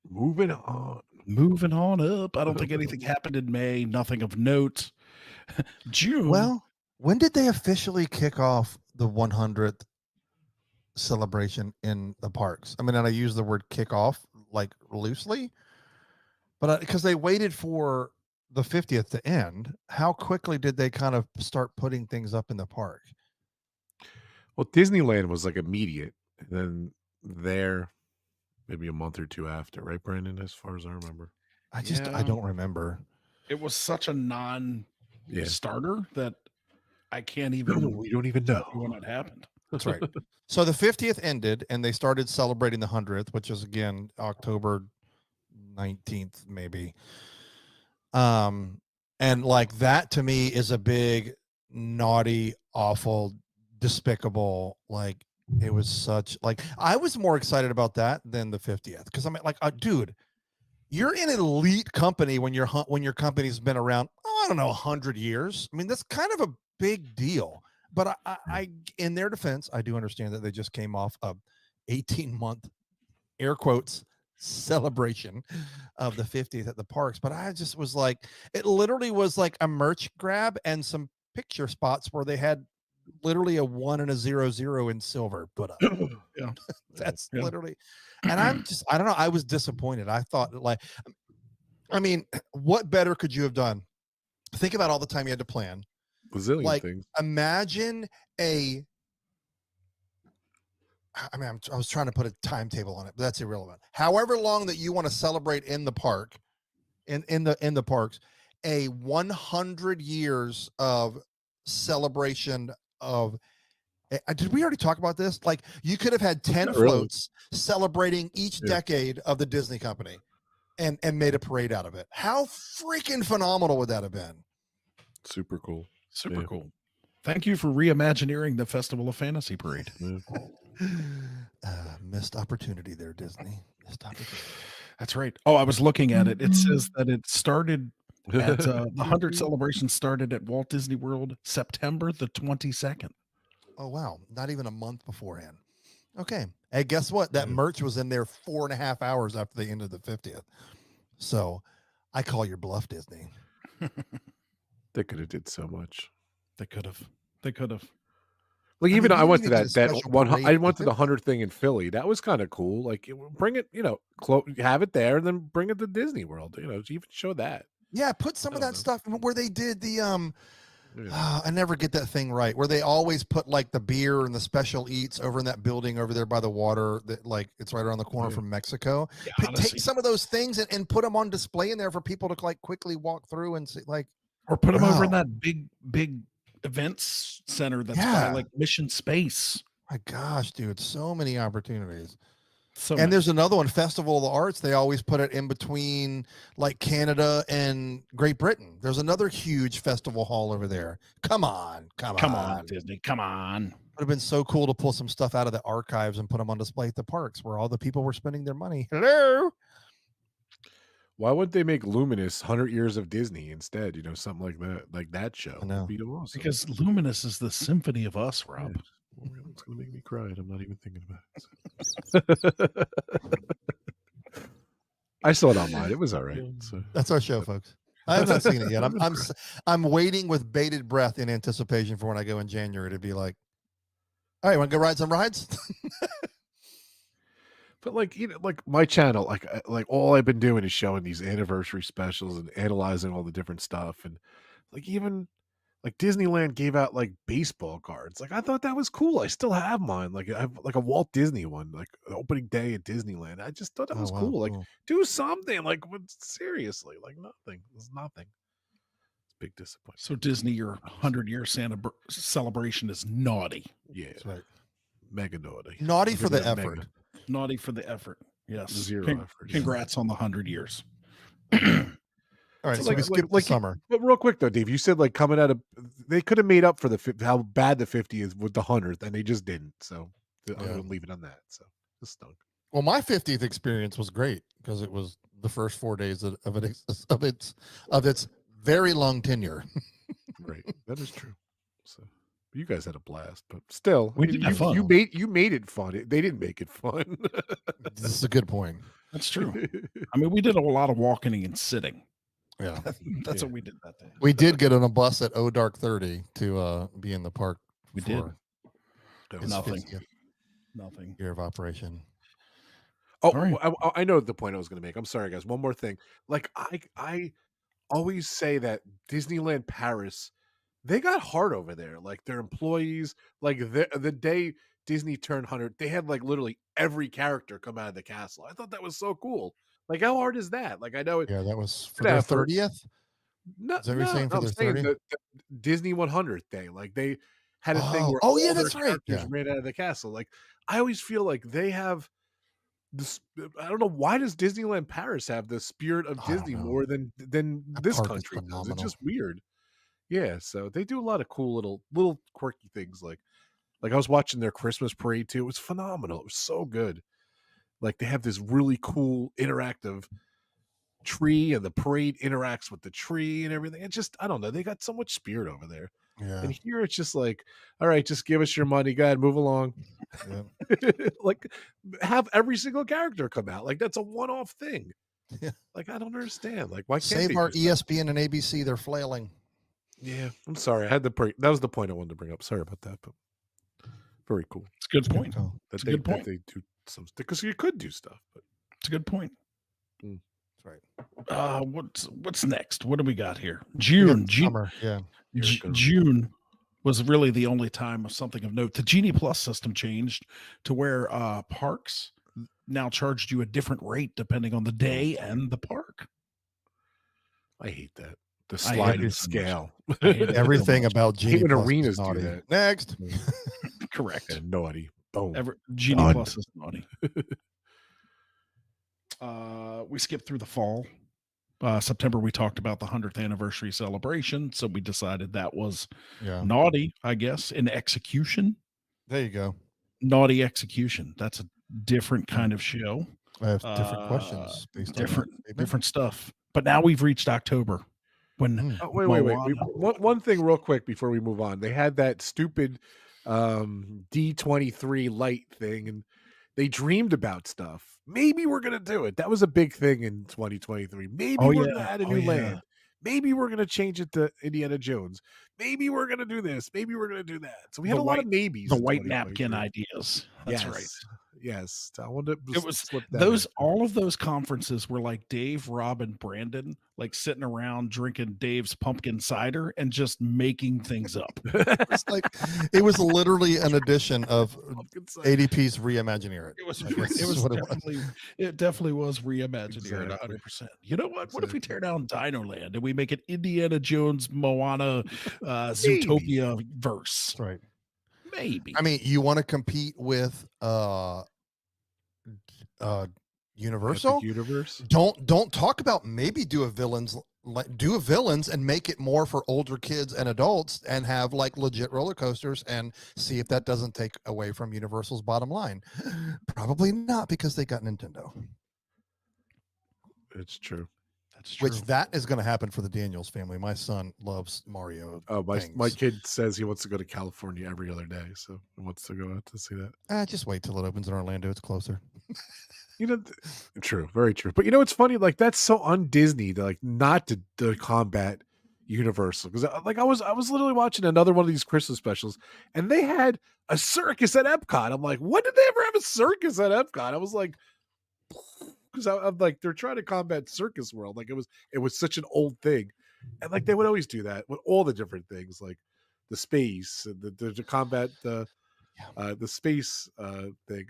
Moving on up. I don't think anything happened in May. Nothing of note. June. Well, when did they officially kick off the 100th celebration in the parks? I mean, and I use the word kick off like loosely, but because they waited for the 50th to end, how quickly did they kind of start putting things up in the park? Well, Disneyland was like immediate, and then there maybe a month or two after, right, Brandon? As far as I remember, I don't remember. It was such a non-starter that I can't even. We don't even know when it happened. That's right. So the 50th ended, and they started celebrating the 100th, which is again October 19th, maybe. And like that to me is a big, naughty, awful, despicable. Like it was such like I was more excited about that than the 50th because I'm like, dude, you're in an elite company when your company's been around. I don't know, 100 years. I mean, that's kind of a big deal. But I in their defense, I do understand that they just came off a 18-month air quotes celebration of the 50th at the parks. But I just was like, it literally was like a merch grab and some picture spots where they had literally a 1 and a 00 in silver put up. Yeah. That's literally, and I don't know. I was disappointed. I thought like, I mean, what better could you have done? Think about all the time you had to plan. Bazillion things. Imagine I was trying to put a timetable on it, but that's irrelevant. However long that you want to celebrate in the park, in the parks, a 100 years of celebration of. Did we already talk about this? Like you could have had 10 floats celebrating each decade of the Disney company and made a parade out of it. How freaking phenomenal would that have been? Super cool. Super cool. Thank you for reimagineering the Festival of Fantasy Parade. Missed opportunity there, Disney. Missed opportunity. That's right. Oh, I was looking at it. It says that it started at the 100 celebration started at Walt Disney World September the 22nd. Oh, wow. Not even a month beforehand. Okay. Hey, guess what? That merch was in there 4.5 hours after the end of the 50th. So I call your bluff, Disney. They could have did so much. They could have. Like even I went to that one. I went to the 100 thing in Philly. That was kind of cool. Like bring it, have it there, and then bring it to Disney World. Even show that. Yeah, put some of that stuff where they did the I never get that thing right. Where they always put like the beer and the special eats over in that building over there by the water. That like it's right around the corner from Mexico. Yeah, take some of those things and put them on display in there for people to like quickly walk through and see like. Or put them over in that big events center that's by like Mission Space. My gosh, dude, so many opportunities. So And many. there's another one, Festival of the Arts. They always put it in between like Canada and Great Britain. There's another huge festival hall over there. Come on. Come on, Disney. Come on. Would have been so cool to pull some stuff out of the archives and put them on display at the parks where all the people were spending their money. Hello. Why wouldn't they make Luminous 100 Years of Disney instead? You know, something like that show. I know. That'd be awesome. Because Luminous is the symphony of us, Rob. Yeah. Well, it's going to make me cry, and I'm not even thinking about it. I saw it online. It was all right. So. That's our show, folks. I have not seen it yet. I'm waiting with bated breath in anticipation for when I go in January to be like, all right, want to go ride some rides? But like, you know, like my channel, like all I've been doing is showing these anniversary specials and analyzing all the different stuff, and like even like Disneyland gave out like baseball cards. Like I thought that was cool. I still have mine. Like I have like a Walt Disney one, like opening day at Disneyland. I just thought that was cool. Like do something. Like seriously, like nothing. It's nothing. It's a big disappointment. So Disney, your 100-year Santa celebration is naughty. Yeah, That's right. Mega naughty. Naughty for the Mega. effort. Naughty for the effort. Yes. Zero effort. Congrats on the 100 years. All right, So so like- we skipped like- the summer. But real quick though, Dave, you said like coming out of they could have made up for how bad the 50th with the 100th, and they just didn't. So I'm Yeah. gonna leave it on that. So it stunk. Well, my 50th experience was great because it was the first 4 days of its very long tenure. Right, that is true. So you guys had a blast, but still, We did have fun. You made it fun. They didn't make it fun. This is a good point. That's true. I mean, we did a lot of walking and sitting. Yeah, That's Yeah. what we did that day. we did get on a bus at Dark 30 to be in the park. We did. for its Nothing. 50th Nothing. year of operation. Oh, All right. I know the point I was going to make. I'm sorry, guys. One more thing. Like I always say that Disneyland Paris, they got hard over there. Like their employees, like the day Disney turned 100, they had like literally every character come out of the castle. I thought that was so cool. Like how hard is that? Like I know it. Yeah, that was for Good their effort. 30th. No, Is that what you're saying for I'm their saying 30th? the Disney 100th day. Like they had a thing where Oh, yeah, all their that's right. characters ran out of the castle. Like I always feel like they have this. I don't know, why does Disneyland Paris have the spirit of I don't Disney know. more than That this park is country does? It's phenomenal. just weird. Yeah, so they do a lot of cool little quirky things. Like I was watching their Christmas parade too. It was phenomenal. It was so good. Like they have this really cool interactive tree, and the parade interacts with the tree and everything. It's just, I don't know, they got so much spirit over there. Yeah, And here it's just like, all right, just give us your money. Go ahead, move along. yeah. Like have every single character come out. Like that's a one-off thing. Yeah. Like I don't understand. Like why can't Save they our do stuff? ESPN and ABC. They're flailing. Yeah, I'm sorry. I had that was the point I wanted to bring up. Sorry about that, but very cool It's a good point. Oh, that a good point. they do some, because you could do stuff, but It's a good point. that's right. What's next? What do we got here? June. Summer. Yeah. Here it goes. June was really the only time of something of note. The Genie Plus system changed to where parks now charged you a different rate depending on the day and the park. I hate that. The I hate sliding it so much. scale. I hate it so Everything much. about hate Genie when Plus is arenas do naughty. that. Next. Correct. And naughty. Boom. Genie Done. Plus is naughty. We skipped through the fall. September, we talked about the 100th anniversary celebration. So we decided that was Yeah. naughty, I guess, in execution. There you go. Naughty execution. That's a different kind of show. I have different questions based on Different, that statement. different stuff. But now we've reached October when Mm. Oh, wait. Moana. One thing real quick before we move on. They had that stupid D23 light thing, and they dreamed about stuff. Maybe we're going to do it. That was a big thing in 2023. Maybe Oh, we're yeah. going to add a Oh, new yeah. land. Maybe we're going to change it to Indiana Jones. Maybe we're going to do this. Maybe we're going to do that. So we had The a lot of white- maybes. the in white napkin 2023. ideas. That's right. Yes. I wanted to It was slip that those in. all of those conferences were like Dave, Rob, and Brandon like sitting around drinking Dave's pumpkin cider and just making things up. It's like it was literally an edition of Pumpkin cider. ADP's Reimagineer It. It was Like, that's it was what it was. definitely was reimagineering Exactly. 100%. You know what? What if we tear down Dino Land and we make it Indiana Jones, Moana, Zootopia verse? That's right. Maybe. I mean, you want to compete with Universal. Epic Universe. Don't talk about maybe do a villains and make it more for older kids and adults and have like legit roller coasters and see if that doesn't take away from Universal's bottom line. Probably not, because they got Nintendo. It's true. That's true. Which that is going to happen for the Daniels family. My son loves Mario. Oh, my things. kid says he wants to go to California every other day, so he wants to go out to see that. Just wait till it opens in Orlando. It's closer. You know, true, very true. But you know, it's funny. Like that's so un-Disney to like not to combat Universal, because like I was literally watching another one of these Christmas specials, and they had a circus at Epcot. I'm like, when did they ever have a circus at Epcot? I was like, because I'm like, they're trying to combat Circus World. Like it was such an old thing, and like they would always do that with all the different things, like the space and the to combat the space thing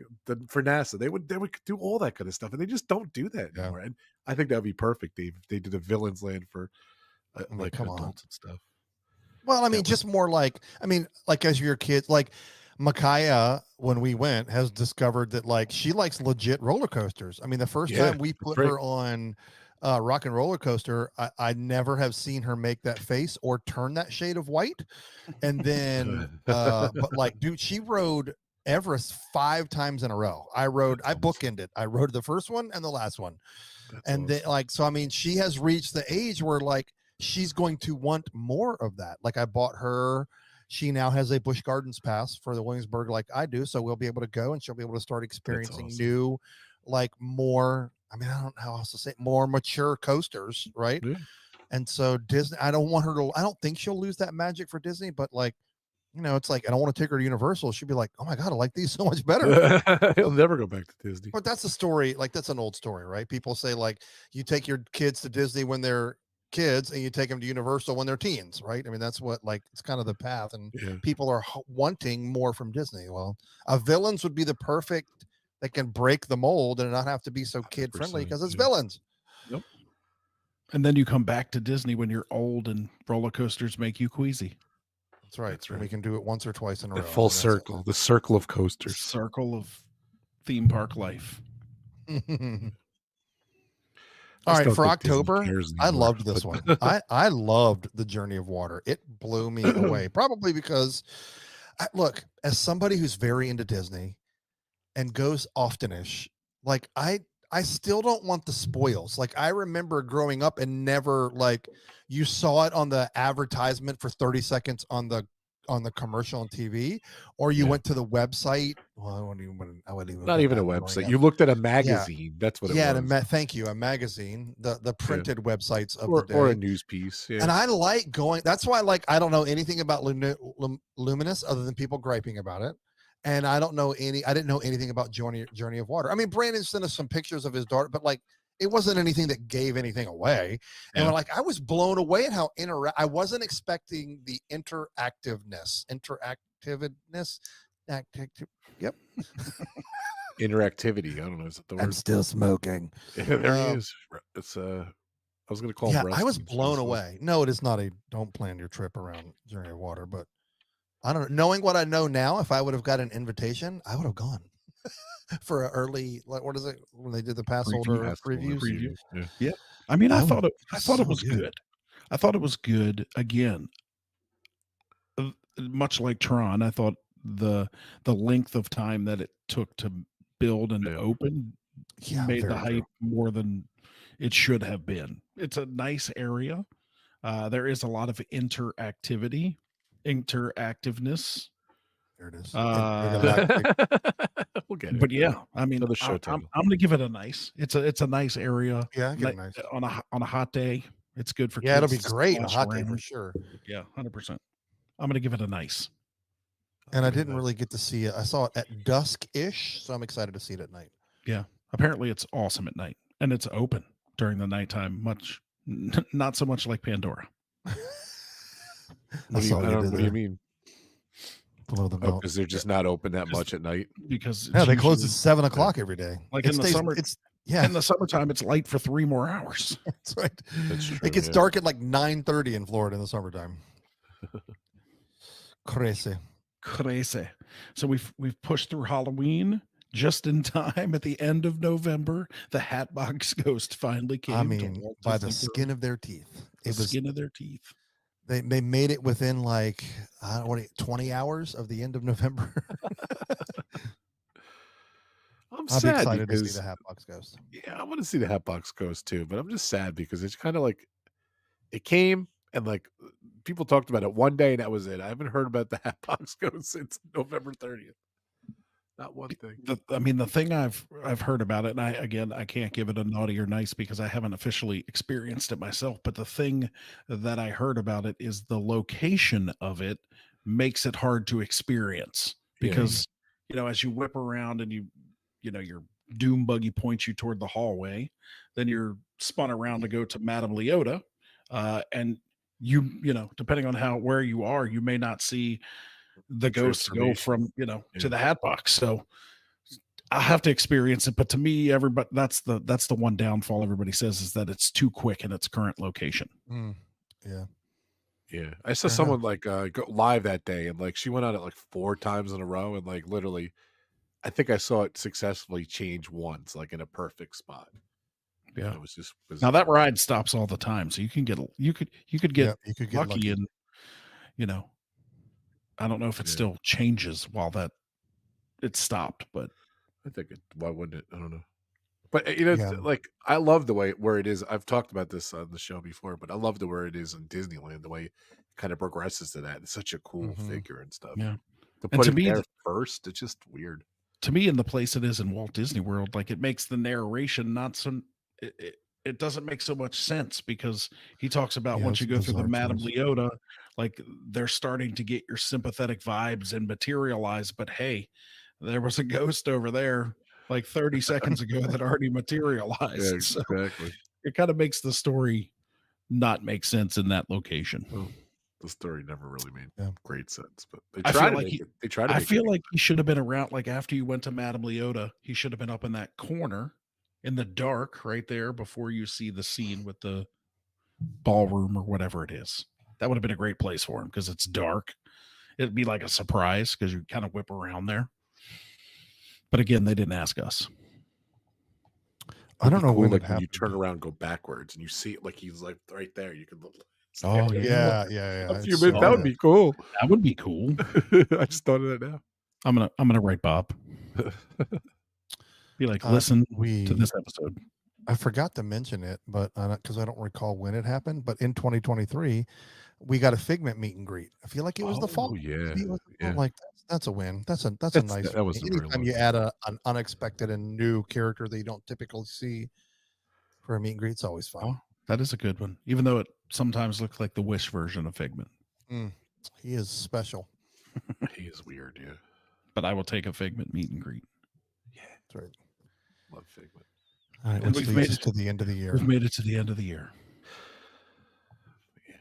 for NASA. They would do all that kind of stuff, and they just don't do that anymore. And I think that would be perfect, Dave, if they did a Villains Land for like come adults and stuff. Well, I mean, just more like, like as your kids, like Micaiah, when we went, has discovered that like she likes legit roller coasters. I mean, the first time we put her on Rock and Roller Coaster, I never have seen her make that face or turn that shade of white. And then, but like, dude, she rode Everest 5 times in a row. I bookended. I rode the first one and the last one. That's and awesome. then, like, so I mean, she has reached the age where like she's going to want more of that. Like I bought her. She now has a Busch Gardens pass for the Williamsburg, like I do. So we'll be able to go, and she'll be able to start experiencing new, like more. I mean, I don't know how else to say it, more mature coasters, right? Yeah. And so Disney, I don't want her to. I don't think she'll lose that magic for Disney, but like, you know, it's like I don't want to take her to Universal. She'd be like, "Oh my god, I like these so much better." He'll never go back to Disney. But that's a story. Like that's an old story, right? People say like you take your kids to Disney when they're kids and you take them to Universal when they're teens, right? I mean, that's what like it's kind of the path, and people are wanting more from Disney. Well, Villains would be the perfect. They can break the mold and not have to be so kid friendly because it's Villains. Yep. And then you come back to Disney when you're old and roller coasters make you queasy. That's right. And we can do it once or twice in a row. Full circle, the circle of coasters, circle of theme park life. All right, for October, I loved this one. I loved the Journey of Water. It blew me away, probably because, look, as somebody who's very into Disney and goes oftenish, like I still don't want the spoils. Like I remember growing up and never like you saw it on the advertisement for 30 seconds on the commercial on TV, or you went to the website. Well, I wouldn't even not even a website. You looked at a magazine. That's what it was. Thank you. A magazine, the printed websites of the day. Or a news piece. Yeah. And I like going, that's why I don't know anything about Luminous other than people griping about it. And I didn't know anything about Journey of Water. I mean, Brandon sent us some pictures of his daughter, but like it wasn't anything that gave anything away. And like I was blown away at how I wasn't expecting the interactiveness. Yep. Interactivity. I don't know. Is that the word? I'm still smoking. Yeah, there he is. It's I was going to call him. I was blown away. No, it is not don't plan your trip around Journey of Water, but I don't know. Knowing what I know now, if I would have got an invitation, I would have gone for an early, like, what is it when they did the pass holder previews? Yeah. I mean, I thought it was good. I thought it was good. Again, much like Tron, I thought the length of time that it took to build and open made the hype more than it should have been. It's a nice area. There is a lot of interactiveness. There it is. We'll get it. But yeah, I mean, I'm going to give it a nice. It's a nice area. Yeah, nice. On a hot day. It's good for kids. It'll be great on a hot day for sure. Yeah, 100%. I'm going to give it a nice. And I didn't really get to see it. I saw it at dusk-ish, so I'm excited to see it at night. Yeah, apparently it's awesome at night, and it's open during the nighttime. Not so much like Pandora. What do you mean? Below the belt. Because they're just not open that much at night. Because they close at 7:00 every day. Like in the summer, in the summertime, it's light for 3 more hours. That's right. That's true, it gets dark at like 9:30 in Florida in the summertime. Crazy. So we've pushed through Halloween, just in time at the end of November, the Hatbox Ghost finally came I to mean, Walt by Disney the World. skin of their teeth. The It was skin of their teeth. they made it within like I don't know, 20 hours of the end of November. I'm I'll be sad excited to see because the Hatbox Ghost. yeah, I want to see the Hatbox Ghost too, but I'm just sad because it's kind of like it came and like people talked about it one day and that was it. I haven't heard about the Hatbox Ghost since November 30th. Not one thing. I mean, the thing I've heard about it, and I can't give it a naughty or nice because I haven't officially experienced it myself. But the thing that I heard about it is the location of it makes it hard to experience Yeah. because as you whip around and your doom buggy points you toward the hallway, then you're spun around to go to Madame Leota, and depending on where you are, you may not see the ghosts go from to the Hatbox. So I have to experience it. But to me, everybody that's the one downfall everybody says is that it's too quick in its current location. Yeah. Yeah. I saw someone like go live that day and like she went on it like 4 times in a row and like literally I think I saw it successfully change once, like in a perfect spot. Yeah. It was just Now that ride stops all the time. So you could get lucky and I don't know if it still changes while it stopped, but I think why wouldn't it? I don't know. But like I love the way where it is. I've talked about this on the show before, but I love the where it is in Disneyland, the way it kind of progresses to that. It's such a cool figure and stuff. Yeah. To put it there first, it's just weird. To me, in the place it is in Walt Disney World, like it makes the narration not so it doesn't make so much sense because he talks about once you go through the Madame Leota, like they're starting to get your sympathetic vibes and materialize. But hey, there was a ghost over there like 30 seconds ago that already materialized. Yeah, exactly. So it kind of makes the story not make sense in that location. Well, the story never really made great sense, but they I try feel to like make it. They try to. I feel like he should have been around. Like after you went to Madame Leota, he should have been up in that corner in the dark right there before you see the scene with the ballroom or whatever it is. That would have been a great place for him because it's dark. It'd be like a surprise because you kind of whip around there. But again, they didn't ask us. I don't know when like it when you happened. turn around, go backwards, and you see it like he's like right there. You can look. Oh yeah. A few minutes. That would be cool. That would be cool. I just thought of that now. I'm gonna write Bob. Be like, listen to this episode. I forgot to mention it, but because I don't recall when it happened. But in 2023, we got a Figment meet and greet. I feel like it was the fall. Yeah. Like that's a win. That's a nice. That was anytime you add an unexpected and new character that you don't typically see for a meet and greet, it's always fun. Oh, that is a good one, even though it sometimes looks like the Wish version of Figment. He is special. He is weird, yeah. But I will take a Figment meet and greet. Yeah, that's right. Love Figment. All right, which leads us to the end of the year. We've made it to the end of the year. Yeah.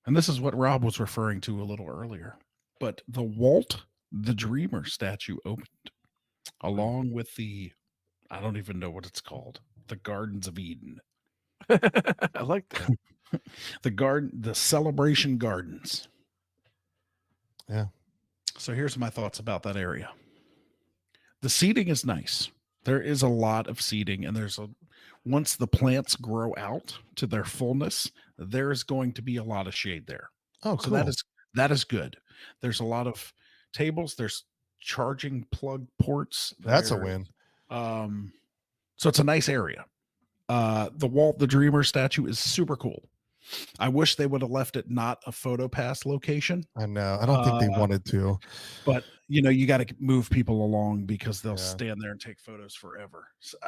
And this is what Rob was referring to a little earlier. But the Walt the Dreamer statue opened along with I don't even know what it's called, the Gardens of Eden. I like that. the Celebration Gardens. Yeah. So here's my thoughts about that area. The seating is nice. There is a lot of seating, and once the plants grow out to their fullness, there is going to be a lot of shade there. Oh, so cool. that is good. There's a lot of tables. There's charging plug ports. That's a win. So it's a nice area. The Walt the Dreamer statue is super cool. I wish they would have left it not a PhotoPass location. I know. I don't think they wanted to. But you got to move people along because they'll stand there and take photos forever. So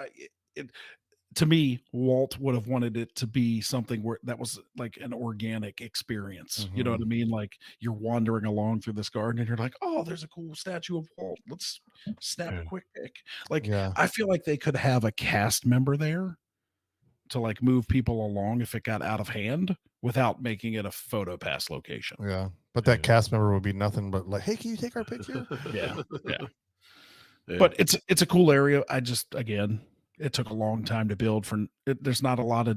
to me, Walt would have wanted it to be something where that was like an organic experience. You know what I mean? Like you're wandering along through this garden and you're like, oh, there's a cool statue of Walt. Let's snap a quick pic. Like, I feel like they could have a cast member there to like move people along if it got out of hand without making it a PhotoPass location. Yeah. But that cast member would be nothing but like, hey, can you take our picture? Yeah. But it's a cool area. Again, it took a long time to build there's not a lot of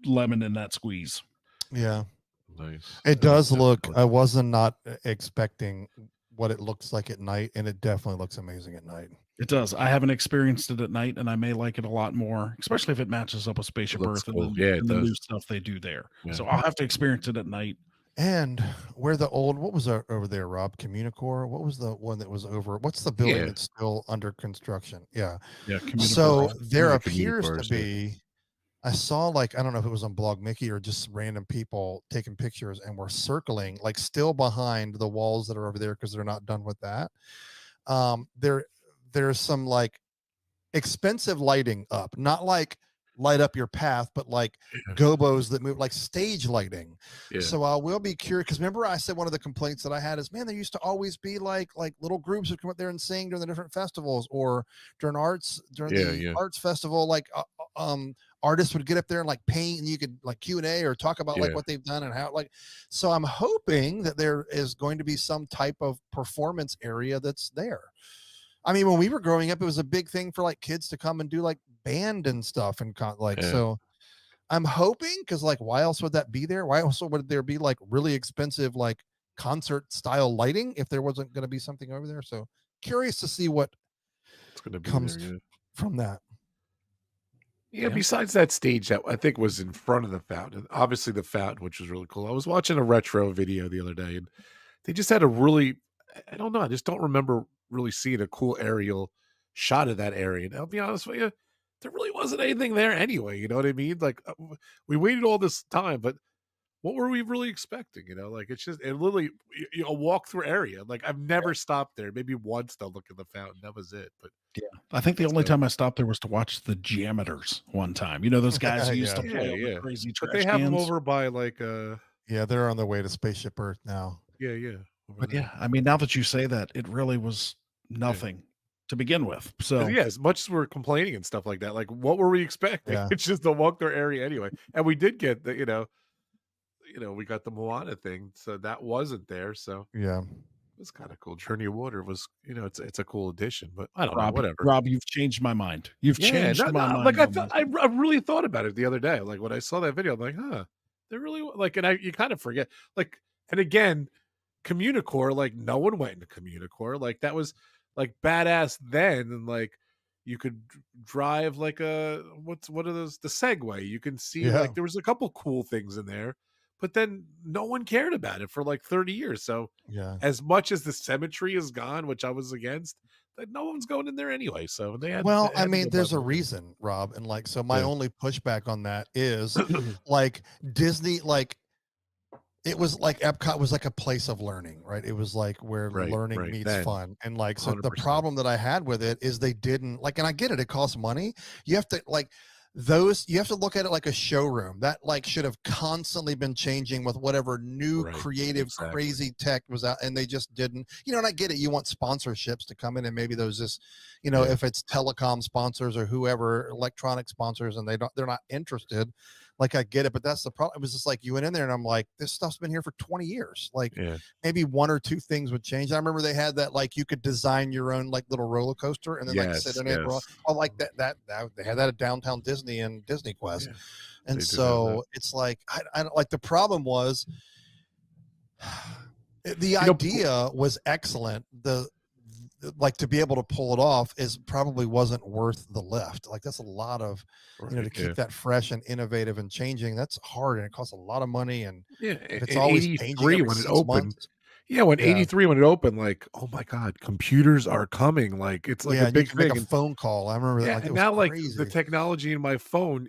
lemon in that squeeze. Yeah. Nice. It does look, I wasn't not expecting what it looks like at night, and it definitely looks amazing at night. It does. I haven't experienced it at night, and I may like it a lot more, especially if it matches up with Spaceship looks Earth and cool. Yeah, it the new does. stuff they do there. Yeah. So I'll have to experience it at night. And where the old, what was over there, Rob? Communicore? What was the one that was over? What's the building Yeah. that's still under construction? Yeah. Yeah. So there the appears to Communicores, yeah. be, I saw like, I don't know if it was on Blog Mickey or just random people taking pictures and were circling, like still behind the walls that are over there because they're not done with that. There's some like expensive lighting up, not like light up your path, but like Yeah. gobos that move, like stage lighting. Yeah. So I will be curious, because remember I said one of the complaints that I had is, man, there used to always be like little groups who come up there and sing during the different festivals, or during the arts festival, like artists would get up there and like paint, and you could like Q&A or talk about like what they've done and how, like, so I'm hoping that there is going to be some type of performance area that's there. I mean, when we were growing up, it was a big thing for like kids to come and do like band and stuff and so I'm hoping, because like, why else would that be there? Why else would there be like really expensive like concert style lighting if there wasn't going to be something over there? So curious to see what It's going to be comes there, from that. Yeah, besides that stage that I think was in front of the fountain, obviously the fountain, which was really cool. I was watching a retro video the other day, and they just had a really, I don't know, I just don't remember really seeing a cool aerial shot of that area. And I'll be honest with you, there really wasn't anything there anyway. You know what I mean? Like, we waited all this time, but what were we really expecting? You know, like, it's just, it literally, a walk through area. Like, I've never stopped there. Maybe once to look at the fountain. That was it. But yeah, I think the only time I stopped there was to watch the Jameters one time. You know, those guys who used to play on the crazy trash But they have them cans? over by like Yeah, they're on their way to Spaceship Earth now. yeah. But yeah, I mean, now that you say that, it really was nothing to begin with. So yeah, as much as we're complaining and stuff like that, like, what were we expecting? Yeah. It's just a walk through area anyway. And we did get the, we got the Moana thing, so that wasn't there. So Yeah. it was kind of cool. Journey of Water was, it's a cool addition, but I don't know, whatever. Rob, you've changed my mind. You've changed my mind. Like, I really thought about it the other day. Like, when I saw that video, I'm like, huh, they really like, and you kind of forget, like, and again, Communicore, like, no one went into Communicore. Like, that was like badass then, and like, you could drive like what are those, the Segway. You can see like there was a couple cool things in there, but then no one cared about it for like 30 years. So Yeah. as much as the cemetery is gone, which I was against, that no one's going in there anyway. So they had, I mean, there's a reason, Rob, and like, so my only pushback on that is like Disney, like, it was like Epcot was like a place of learning, right? It was like where learning meets fun. And like, so 100%. the problem that I had with it is they didn't like, and I get it, it costs money. You have to like you have to look at it like a showroom that like should have constantly been changing with whatever new creative crazy tech was out, and they just didn't, and I get it, you want sponsorships to come in, and maybe those just if it's telecom sponsors or whoever, electronic sponsors, and they're not interested, like, I get it, but that's the problem. It was just like, you went in there and I'm like, this stuff's been here for 20 years. Like, maybe one or two things would change. I remember they had that, like, you could design your own like little roller coaster and then like sit in it. I like that they had that at Downtown Disney and Disney Quest. And so it's like, I don't like, the problem was the idea was excellent. Like, to be able to pull it off probably wasn't worth the lift. Like, that's a lot of, to keep that fresh and innovative and changing. That's hard, and it costs a lot of money. And it's always changing when it opened. When 83 when it opened, like, oh my God, computers are coming. Like, it's like a big thing. Make a phone call. I remember that. Like, and now, like, the technology in my phone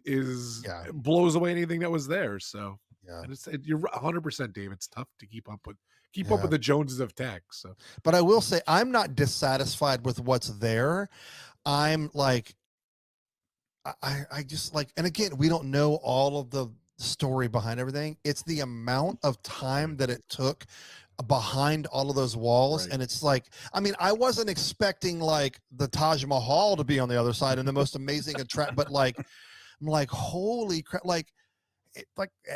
blows away anything that was there. So and you're 100%, Dave. It's tough to keep up with the Joneses of tech. So, but I will say, I'm not dissatisfied with what's there. I'm like, I just like, and again, we don't know all of the story behind everything. It's the amount of time that it took behind all of those walls. And it's like, I mean, I wasn't expecting like the Taj Mahal to be on the other side and the most amazing but like, I'm like, holy crap. Like,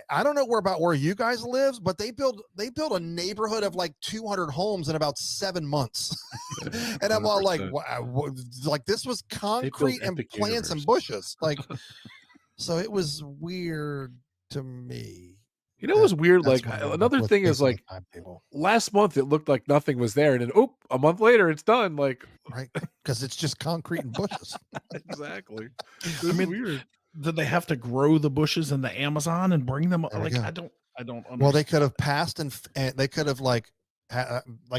I don't know where you guys live, but they built a neighborhood of like 200 homes in about 7 months. And I'm all like, wow, like, this was concrete and plants and bushes. Like, so it was weird to me. You know, it was weird. That's Like what I ended up another with thing based is on the like timetable, last month it looked like nothing was there, and then a month later it's done. Like right? Because it's just concrete and bushes. exactly. I It's mean, weird. did they have to grow the bushes in the Amazon and bring them? There we Like go. I don't understand. Well, they could have passed and they could have like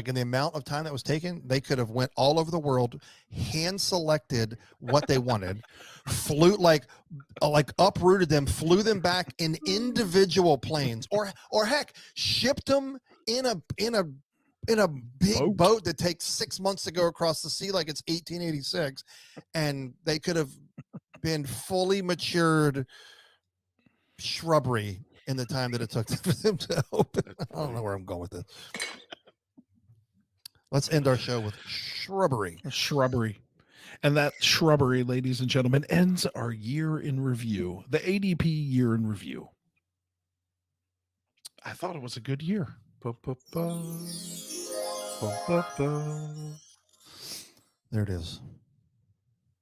in the amount of time that was taken, they could have went all over the world, hand selected what they wanted, flew like uprooted them, flew them back in individual planes, or heck, shipped them in a big boat that takes 6 months to go across the sea like it's 1886, and they could have been fully matured shrubbery in the time that it took for them to open. I don't know where I'm going with this. Let's end our show with shrubbery. Shrubbery. And that shrubbery, ladies and gentlemen, ends our year in review, the ADP year in review. I thought it was a good year. There it is.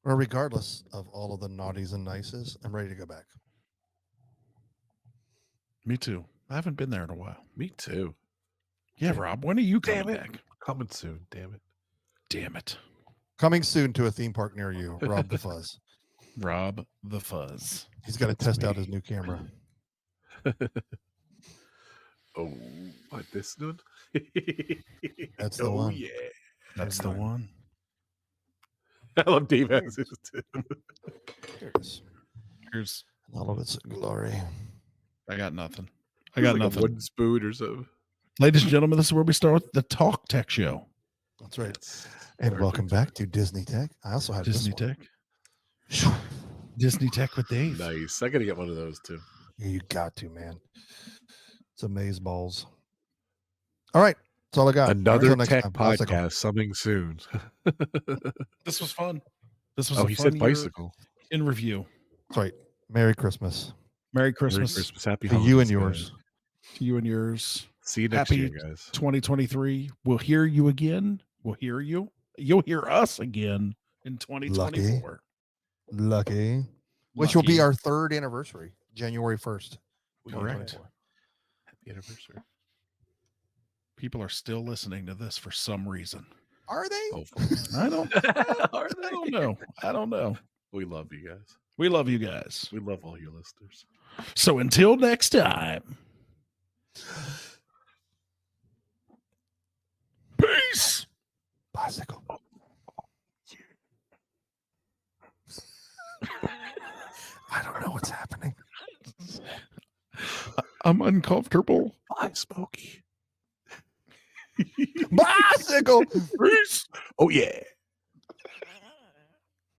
Well, regardless of all of the naughties and nices, I'm ready to go back. Me too. I haven't been there in a while. Me too. Yeah, Rob, when are you coming Damn it. back? Coming soon. Damn it. Damn it. Coming soon to a theme park near you, Rob the Fuzz. Rob the Fuzz. He's got to That's test out me. his new camera. Oh, what this one? That's the oh, one. Yeah. That's the one. I love Dave Ashes too. Here it is. Here's All of its glory. I got nothing. I got Like a nothing. wooden spoon or something. Ladies and gentlemen, this is where we start with the Talk Tech Show. That's right. That's And perfect. welcome back to Disney Tech. I also have Disney this one. Tech. Disney Tech with Dave. Nice. I gotta get one of those too. You got to, man. It's amaze balls. All right. That's all I got. Another Until next tech time, bicycle. podcast coming soon. This was fun. This was Oh, a he fun said year bicycle. in review. That's right. Merry Christmas Merry Merry Christmas, Christmas. Happy to you and holidays, yours. guys. to you and yours. See you next Happy year, guys. 2023. We'll hear you again. We'll hear you. You'll hear us again in 2024. Lucky. Which will be Lucky. our 3rd anniversary, January 1st. Correct. 2024. Happy anniversary. People are still listening to this for some reason. Are they? Hopefully. I don't Are I don't know. I don't know. We love you guys. We love you guys. We love all your listeners. So until next time. Peace. Bicycle. I don't know what's happening. I'm uncomfortable. Bye, Smokey. Bicycle. Peace. Oh, yeah.